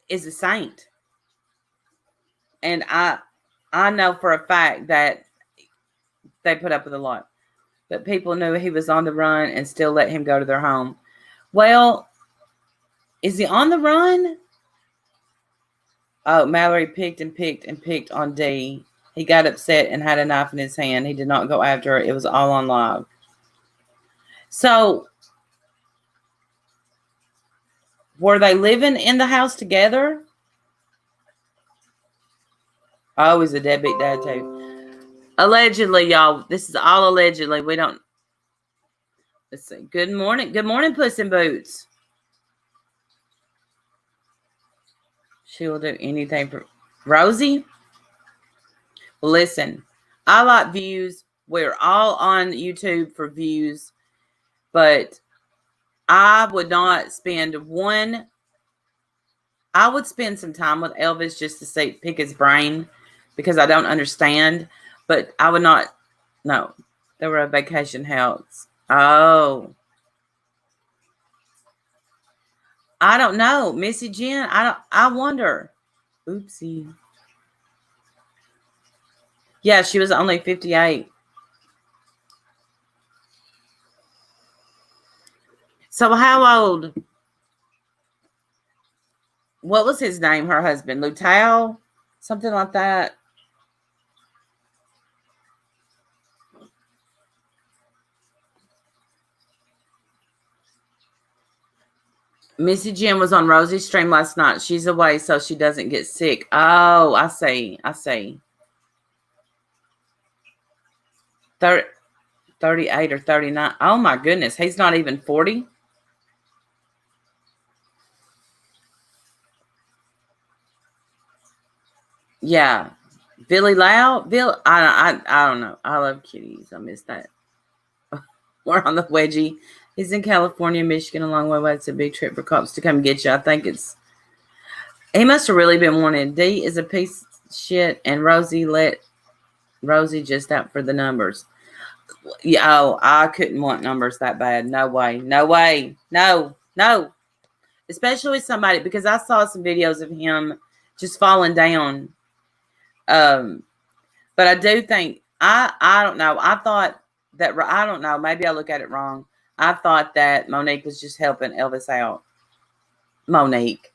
is a saint. And I know for a fact that they put up with a lot. But people knew he was on the run and still let him go to their home. Well, is he on the run? Oh, Mallory picked and picked and picked on D. He got upset and had a knife in his hand. He did not go after her. It was all on live. So, were they living in the house together? Oh, he's a deadbeat dad too. Allegedly, y'all. This is all allegedly. We don't. Let's see. Good morning. Good morning, Puss in Boots. She will do anything for Rosie. Well, listen, I like views. We're all on YouTube for views, but I would not spend one. I would spend some time with Elvis just to pick his brain because I don't understand. But I would not. No, there were a vacation house. Oh, I don't know, Missy Jen. I wonder. Oopsie. Yeah, she was only 58. So how old? What was his name? Her husband, Lutao, something like that. Missy Jim was on Rosie's stream last night. She's away so she doesn't get sick. Oh, I see. 38 or 39. Oh my goodness. He's not even 40. Yeah. Billy Lau. I don't know. I love kitties. I miss that. We're on the wedgie. He's in California, Michigan, a long way away. It's a big trip for cops to come get you. I think he must have really been wanted. D is a piece of shit, and Rosie let Rosie just out for the numbers. Yeah, oh, I couldn't want numbers that bad. No way. No. Especially with somebody, because I saw some videos of him just falling down. But I do think I don't know. I thought that I don't know. Maybe I look at it wrong. I thought that Monique was just helping Elvis out. Monique,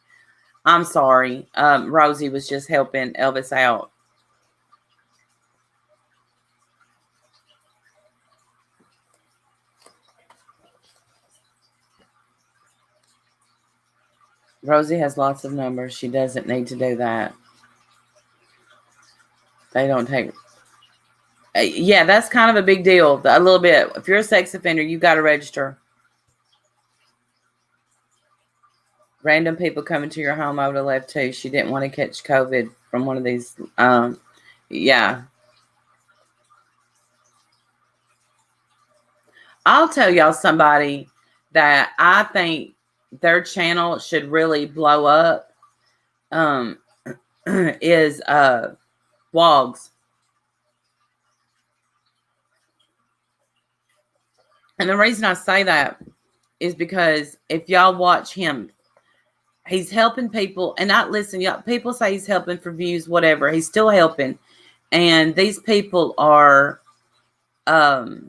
I'm sorry. Rosie was just helping Elvis out. Rosie has lots of numbers. She doesn't need to do that. They don't take. Yeah, that's kind of a big deal. A little bit. If you're a sex offender, you got to register. Random people coming to your home, I would have left too. She didn't want to catch COVID from one of these. Yeah. I'll tell y'all somebody that I think their channel should really blow up. Is Wogs. And the reason I say that is because if y'all watch him, he's helping people. And I listen, y'all, people say he's helping for views, whatever. He's still helping. And these people are they're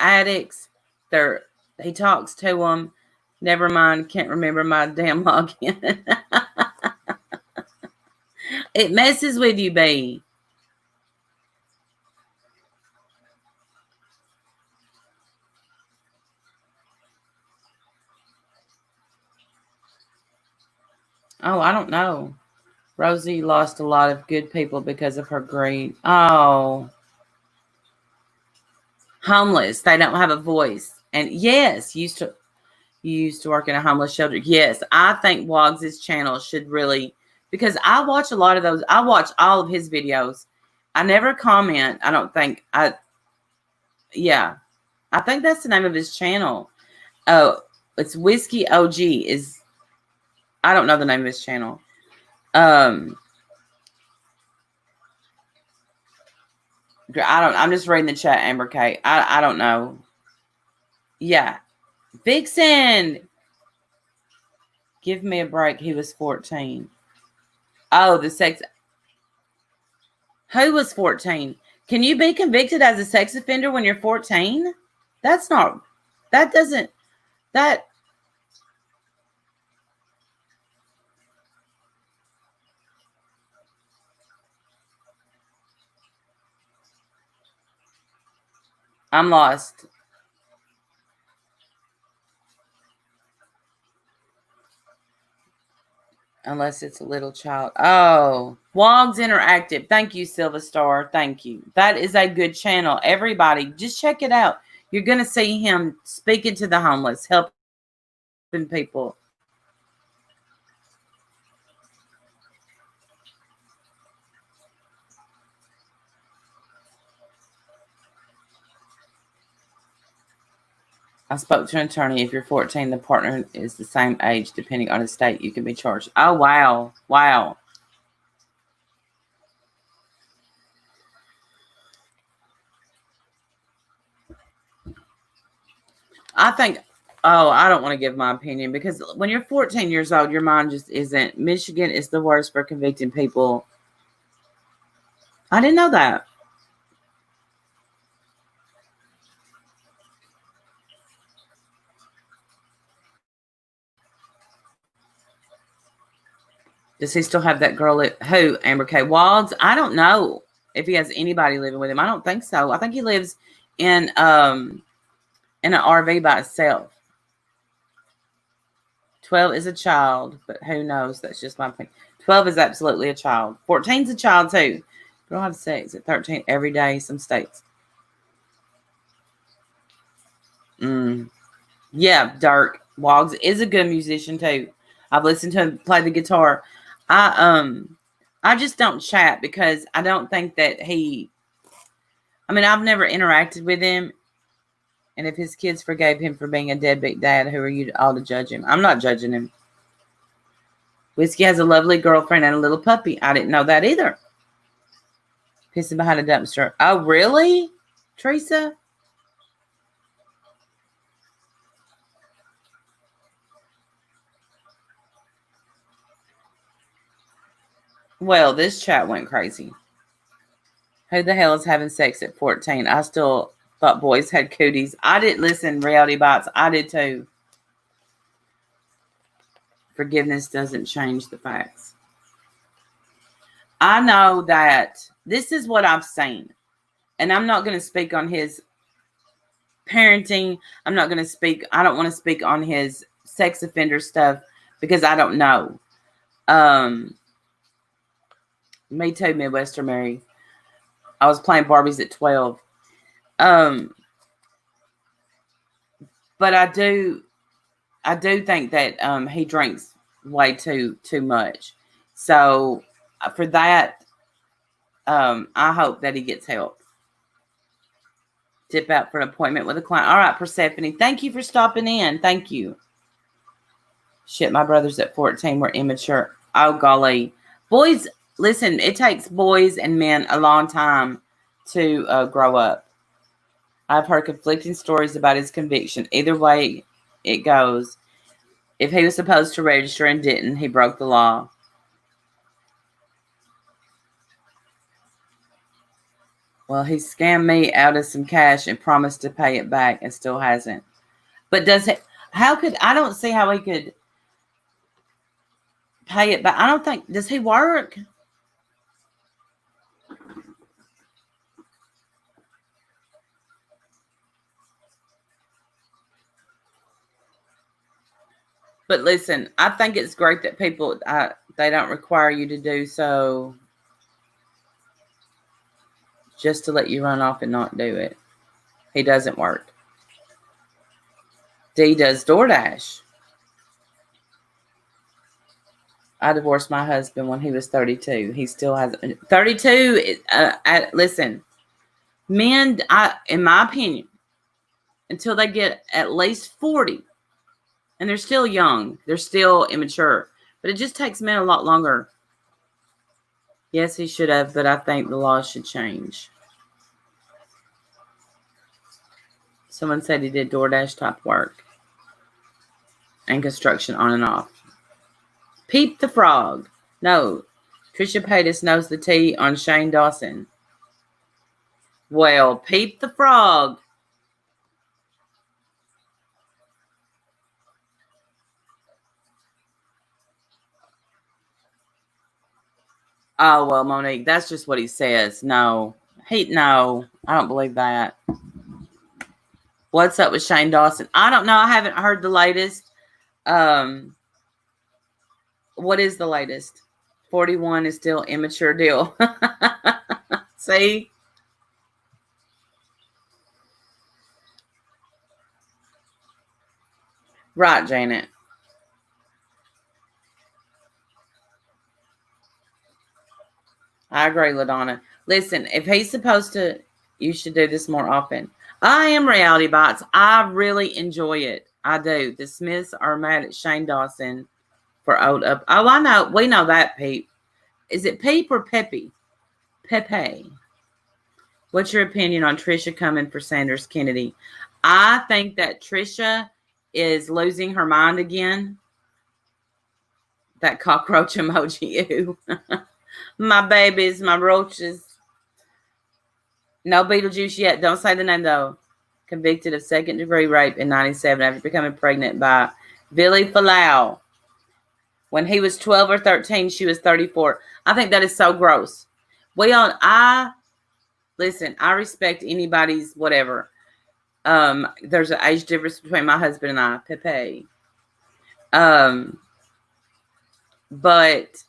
addicts. He talks to them. Never mind, can't remember my damn login. It messes with you, B. Oh, I don't know. Rosie lost a lot of good people because of her greed. Oh. Homeless. They don't have a voice. And yes, you used to work in a homeless shelter. Yes, I think Wogs' channel should really, because I watch a lot of those. I watch all of his videos. I never comment. I don't think yeah. I think that's the name of his channel. Oh, it's Whiskey OG I don't know the name of his channel. I'm just reading the chat, Amber K. I don't know. Yeah. Vixen. Give me a break. He was 14. Oh, the sex. Who was 14? Can you be convicted as a sex offender when you're 14? That doesn't, that. I'm lost. Unless it's a little child. Oh, Wogs Interactive. Thank you, Silva Star. Thank you. That is a good channel. Everybody, just check it out. You're going to see him speaking to the homeless, helping people. I spoke to an attorney. If you're 14, the partner is the same age. Depending on the state, you can be charged. Oh, wow. Wow. I think, I don't want to give my opinion because when you're 14 years old, your mind just isn't. Michigan is the worst for convicting people. I didn't know that. Does he still have that girl? Who? Amber K. Walds? I don't know if he has anybody living with him. I don't think so. I think he lives in an RV by himself. 12 is a child, but who knows? That's just my opinion. 12 is absolutely a child. 14 is a child too. Girl have sex at 13 every day. Some states. Yeah, Dirk Woggs is a good musician too. I've listened to him play the guitar. I just don't chat because I don't think that I've never interacted with him. And if his kids forgave him for being a deadbeat dad, who are you all to judge him? I'm not judging him. Whiskey has a lovely girlfriend and a little puppy. I didn't know that either. Pissing behind a dumpster. Oh, really, Teresa? Well, this chat went crazy. Who the hell is having sex at 14? I still thought boys had cooties. I didn't listen, Reality Bites. I did too. Forgiveness doesn't change the facts. I know that this is what I've seen. And I'm not going to speak on his parenting. I don't want to speak on his sex offender stuff because I don't know. Me too, Midwestern Mary. I was playing Barbies at 12. But I do think that he drinks way too much. So for that, I hope that he gets help. Tip out for an appointment with a client. All right, Persephone. Thank you for stopping in. Thank you. Shit, my brothers at 14 were immature. Oh, golly. Boys, listen, it takes boys and men a long time to grow up. I've heard conflicting stories about his conviction. Either way it goes, if he was supposed to register and didn't, he broke the law. Well, he scammed me out of some cash and promised to pay it back and still hasn't. But I don't see how he could pay it back. I don't think, does he work? But listen, I think it's great that people, they don't require you to do so just to let you run off and not do it. He doesn't work. D does DoorDash. I divorced my husband when he was 32. He still has 32. Listen, men, in my opinion, until they get at least 40, and they're still young, they're still immature. But it just takes men a lot longer. Yes, he should have, but I think the law should change. Someone said he did DoorDash type work and construction on and off. Peep the Frog. No. Trisha Paytas knows the tea on Shane Dawson. Well, Peep the Frog. Oh, well, Monique, that's just what he says. No, I don't believe that. What's up with Shane Dawson? I don't know. I haven't heard the latest. What is the latest? 41 is still immature deal. See? Right, Janet. I agree, LaDonna. Listen, if he's supposed to, you should do this more often. I am Reality Bites. I really enjoy it. I do. The Smiths are mad at Shane Dawson for old up. Oh, I know. We know that, Peep. Is it Peep or Pepe? Pepe. What's your opinion on Trisha coming for Sanders Kennedy? I think that Trisha is losing her mind again. That cockroach emoji. Ew. My babies, my roaches. No Beetlejuice yet. Don't say the name, though. Convicted of second-degree rape in 97 after becoming pregnant by Billy Falau. When he was 12 or 13, she was 34. I think that is so gross. Listen, I respect anybody's whatever. There's an age difference between my husband and I, Pepe. But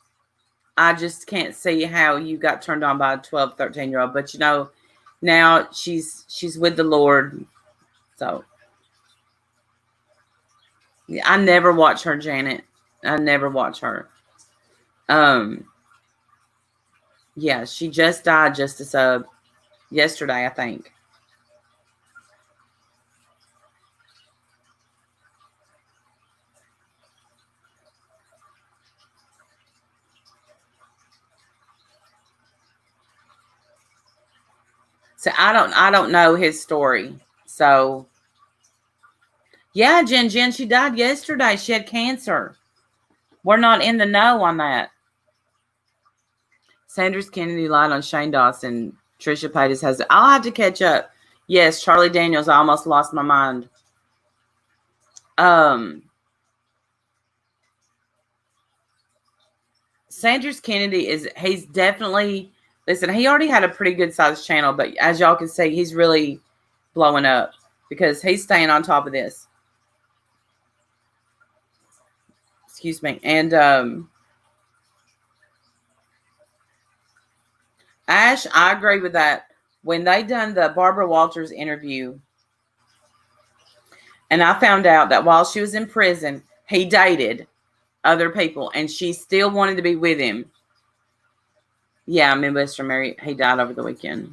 I just can't see how you got turned on by a 12, 13-year-old. But, now she's with the Lord. So, I never watch her, Janet. I never watch her. Yeah, she just died just yesterday, I think. So I don't know his story. So yeah, Jen, she died yesterday. She had cancer. We're not in the know on that. Sanders Kennedy lied on Shane Dawson. Trisha Paytas has it. I'll have to catch up. Yes, Charlie Daniels. I almost lost my mind. Sanders Kennedy he's definitely, listen, he already had a pretty good sized channel, but as y'all can see, he's really blowing up because he's staying on top of this. Excuse me. And Ash, I agree with that. When they done the Barbara Walters interview, and I found out that while she was in prison, he dated other people, and she still wanted to be with him. Yeah, Midwestern Mary, he died over the weekend.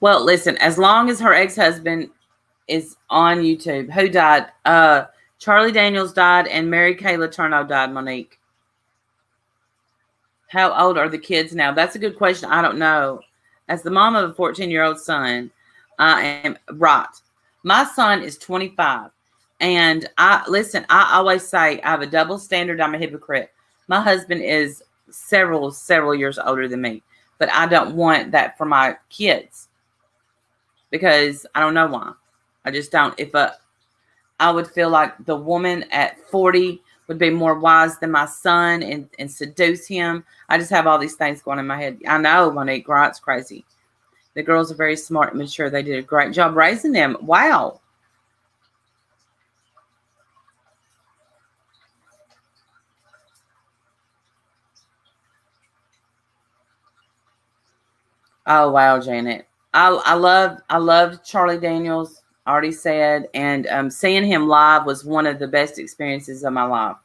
Well, listen, as long as her ex-husband is on YouTube, who died? Charlie Daniels died, and Mary Kay Letourneau died, Monique. How old are the kids now? That's a good question. I don't know. As the mom of a 14-year-old son, I am right. My son is 25. And I always say I have a double standard. I'm a hypocrite. My husband is several years older than me. But I don't want that for my kids. Because I don't know why. I just don't. I would feel like the woman at 40 would be more wise than my son and seduce him. I just have all these things going in my head. I know, Monique, it's crazy. The girls are very smart and mature. They did a great job raising them. Wow. Oh, wow, Janet. I love Charlie Daniels, already said, and seeing him live was one of the best experiences of my life.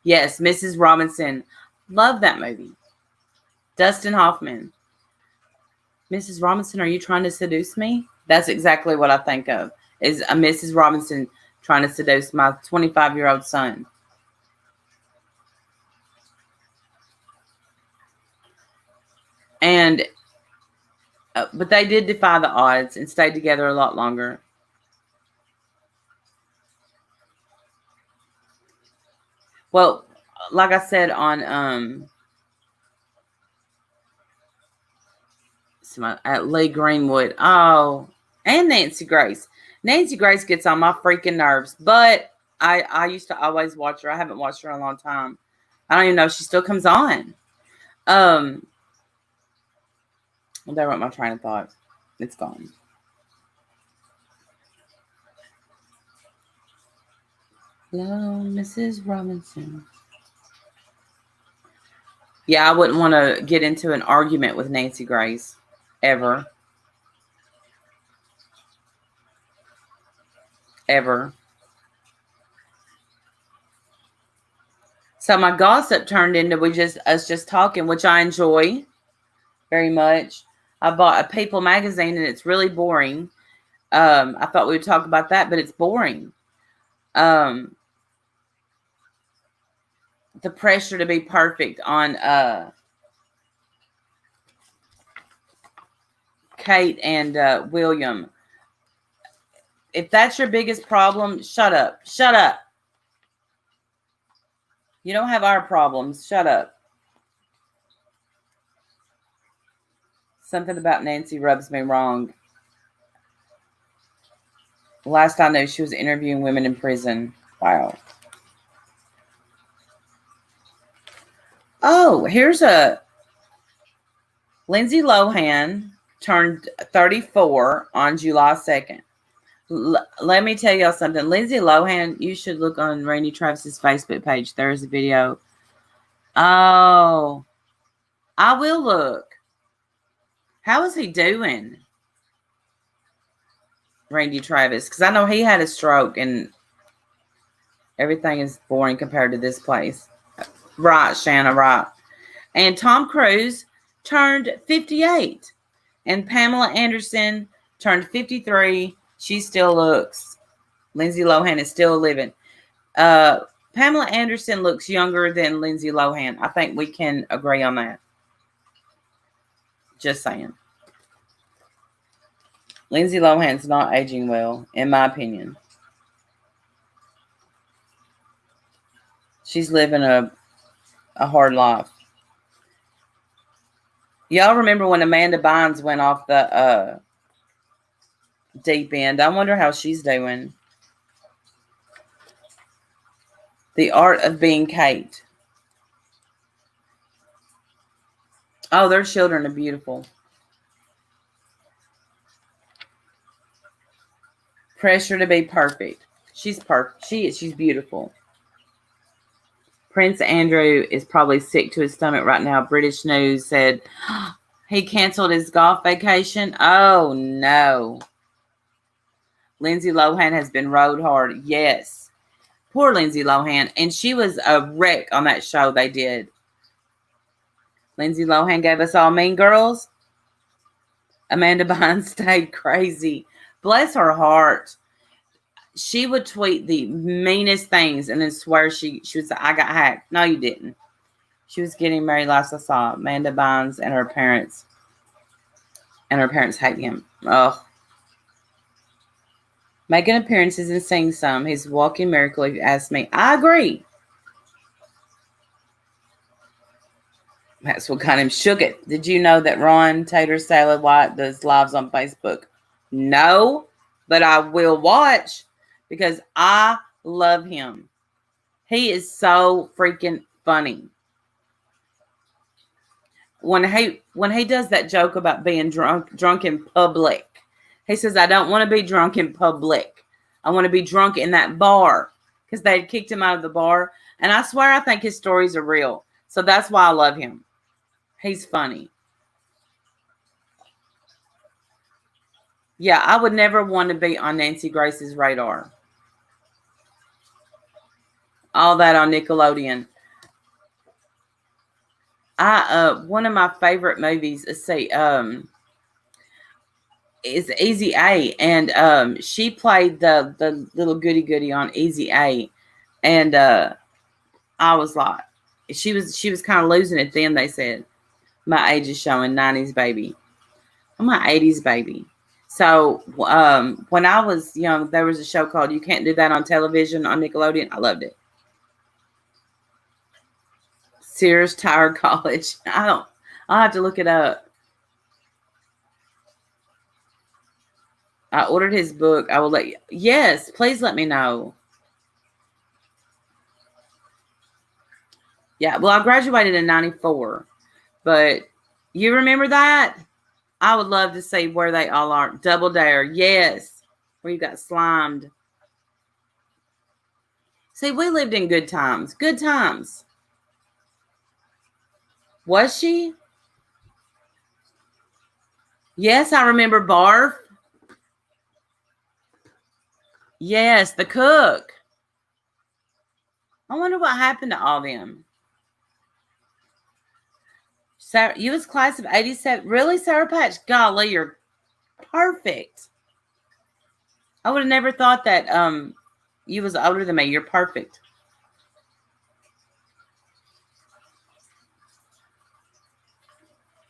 Yes, Mrs. Robinson. Love that movie. Dustin Hoffman. Mrs. Robinson, are you trying to seduce me? That's exactly what I think of. is a Mrs. Robinson trying to seduce my 25-year-old son. And but they did defy the odds and stayed together a lot longer. Well, like I said on at Lee Greenwood, and Nancy Grace. Nancy Grace gets on my freaking nerves, but I used to always watch her. I haven't watched her in a long time. I don't even know if she still comes on. There went my train of thought. It's gone. Hello, Mrs. Robinson. Yeah, I wouldn't want to get into an argument with Nancy Grace. Ever. Ever. So my gossip turned into us just talking, which I enjoy very much. I bought a People magazine and it's really boring. I thought we would talk about that, but it's boring. The pressure to be perfect on Kate and William. If that's your biggest problem, shut up. Shut up. You don't have our problems. Shut up. Something about Nancy rubs me wrong. Last I knew, she was interviewing women in prison. Wow. Oh, here's a Lindsay Lohan turned 34 on July 2nd. Let me tell y'all something. Lindsay Lohan, you should look on Randy Travis's Facebook page. There's a video. Oh, I will look. How is he doing? Randy Travis, because I know he had a stroke and everything is boring compared to this place. Right, Shanna, right. And Tom Cruise turned 58. And Pamela Anderson turned 53. She still looks. Lindsay Lohan is still living. Pamela Anderson looks younger than Lindsay Lohan. I think we can agree on that. Just saying. Lindsay Lohan's not aging well, in my opinion. She's living a hard life. Y'all remember when Amanda Bynes went off the deep end? I wonder how she's doing. The Art of Being Kate. Oh, their children are beautiful. Pressure to be perfect. She's perfect. She's beautiful. Prince Andrew is probably sick to his stomach right now. British News said he canceled his golf vacation. Oh, no. Lindsay Lohan has been rode hard. Yes. Poor Lindsay Lohan. And she was a wreck on that show they did. Lindsay Lohan gave us all Mean Girls. Amanda Bynes stayed crazy. Bless her heart. She would tweet the meanest things and then swear she would say, I got hacked. No, you didn't. She was getting married last I saw. Amanda Bynes and her parents. And her parents hate him. Ugh. Making appearances and sing some. He's a walking miracle if you ask me. I agree. That's what got him shook it. Did you know that Ron Tater Salad White does lives on Facebook? No, but I will watch because I love him. He is so freaking funny. When he does that joke about being drunk in public, he says, I don't want to be drunk in public. I want to be drunk in that bar because they had kicked him out of the bar. And I swear I think his stories are real. So that's why I love him. He's funny. Yeah, I would never want to be on Nancy Grace's radar. All that on Nickelodeon. One of my favorite movies, let's see, is Easy A, and she played the little goody on Easy A, and I was like, she was kind of losing it then. They said my age is showing, 90s baby. I'm an 80s baby. So when I was young, there was a show called You Can't Do That on Television on Nickelodeon. I loved it. Sears Tire College. I'll have to look it up. I ordered his book. I will let you. Yes, please let me know. Yeah, well, I graduated in 94, but you remember that? I would love to see where they all are. Double Dare, yes, where you got slimed. See, we lived in good times. Good times. Was she? Yes, I remember Barf. Yes, the cook. I wonder what happened to all them. So you was class of 87. Really, Sour Patch? Golly, you're perfect. I would have never thought that you was older than me. You're perfect.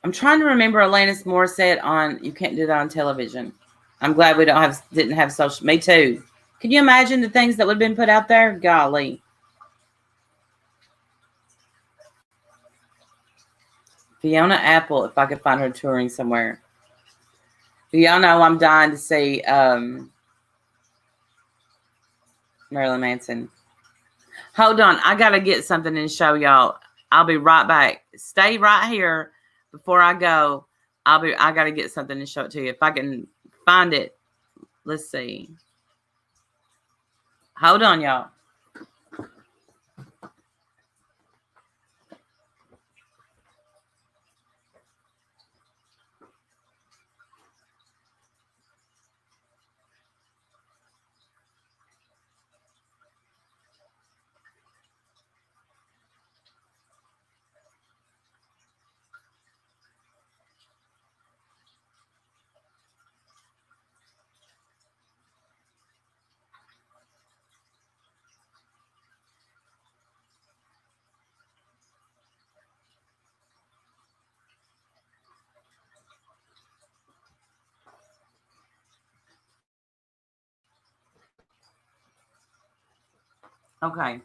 I'm trying to remember Alanis Morissette on You Can't Do That on Television. I'm glad we didn't have social. Me too. Can you imagine the things that would have been put out there? Golly. Fiona Apple, if I could find her touring somewhere. Y'all know I'm dying to see Marilyn Manson. Hold on. I got to get something and show y'all. I'll be right back. Stay right here before I go. I got to get something and show it to you. If I can find it. Let's see. Hold on, y'all. Okay.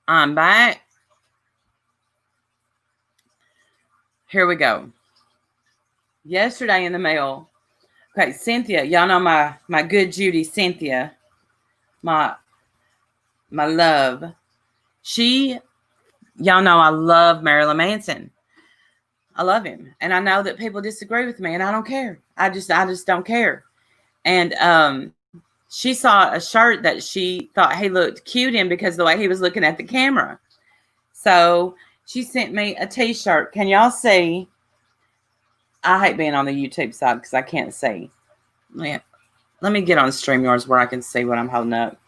I'm back. Here we go. Yesterday in the mail. Okay, Cynthia. Y'all know my good Judy, Cynthia. My love. Y'all know I love Marilyn Manson. I love him. And I know that people disagree with me, and I don't care. I just don't care. And she saw a shirt that she thought he looked cute in because of the way he was looking at the camera. So she sent me a t-shirt. Can y'all see? I hate being on the YouTube side because I can't see. Let me get on StreamYards where I can see what I'm holding up.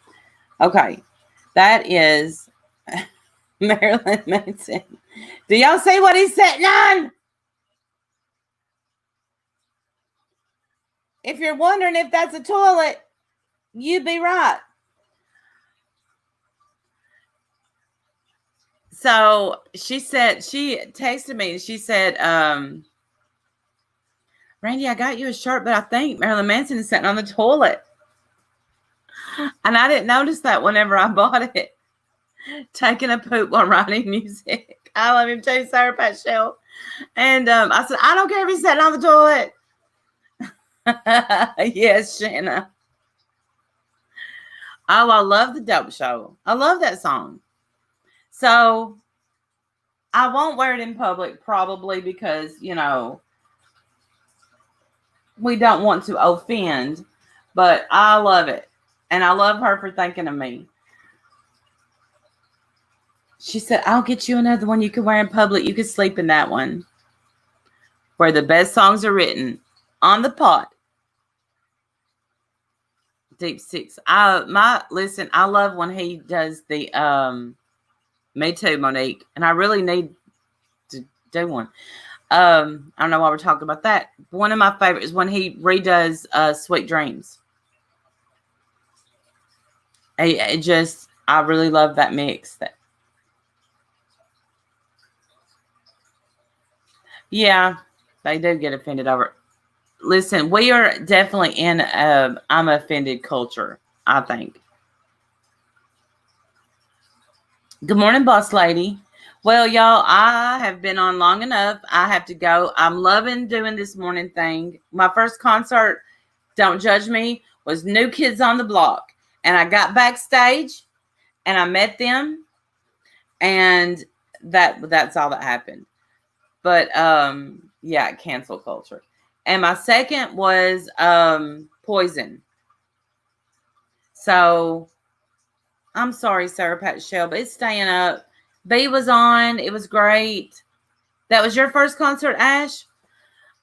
Okay. That is Marilyn Manson. Do y'all see what he's sitting on? If you're wondering if that's a toilet, you'd be right. So she texted me and she said, Randy, I got you a shirt, but I think Marilyn Manson is sitting on the toilet. And I didn't notice that whenever I bought it. Taking a poop while writing music. I love him too, Sour Patch Shell. And I said, I don't care if he's sitting on the toilet. Yes, Shanna. Oh, I love the Dope Show. I love that song. So I won't wear it in public probably because, we don't want to offend, but I love it. And I love her for thinking of me. She said, I'll get you another one you can wear in public. You can sleep in that one. Where the best songs are written. On the pot. Deep Six. Listen, I love when he does the Me Too, Monique. And I really need to do one. I don't know why we're talking about that. One of my favorites is when he redoes Sweet Dreams. I really love that mix. Yeah, they do get offended over it. Listen, we are definitely in I'm offended culture, I think. Good morning, boss lady. Well, y'all, I have been on long enough. I have to go. I'm loving doing this morning thing. My first concert, don't judge me, was New Kids on the Block. And I got backstage and I met them, and that's all that happened. But yeah, cancel culture. And my second was Poison. So I'm sorry, Sarah Pat Shell, but it's staying up. B was on. It was great. That was your first concert, Ash?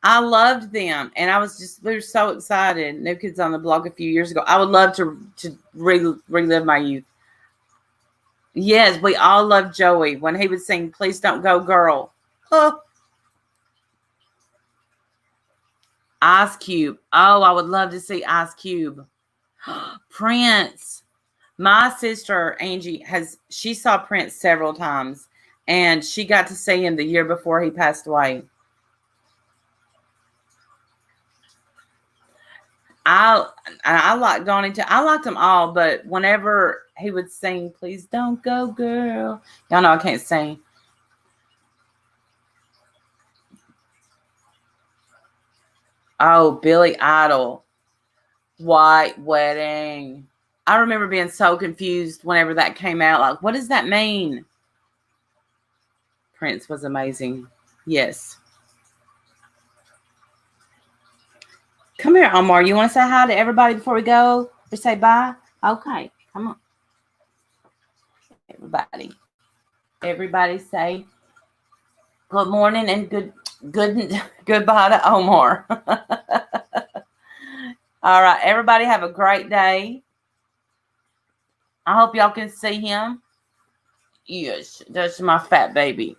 I loved them. And we were so excited. New Kids on the Block a few years ago. I would love to relive my youth. Yes, we all loved Joey when he would sing Please Don't Go Girl. Oh. Ice Cube. Oh, I would love to see Ice Cube. Prince. My sister Angie she saw Prince several times, and she got to see him the year before he passed away. I liked Donnie too. I liked them all, but whenever he would sing Please Don't Go Girl, y'all know I can't sing. Oh, Billy Idol, White Wedding. I remember being so confused whenever that came out. Like, what does that mean? Prince was amazing. Yes. Come here, Omar. You want to say hi to everybody before we go or say bye? Okay, come on. Everybody say good morning and goodbye to Omar. All right, everybody have a great day. I hope y'all can see him. Yes, that's my fat baby.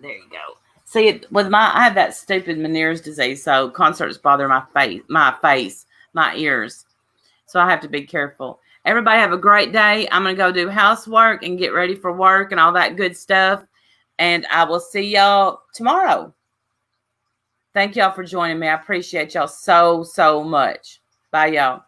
There you go. See, I have that stupid Meniere's disease, so concerts bother my face, my ears. So I have to be careful. Everybody have a great day. I'm going to go do housework and get ready for work and all that good stuff. And I will see y'all tomorrow. Thank y'all for joining me. I appreciate y'all so, so much. Bye, y'all.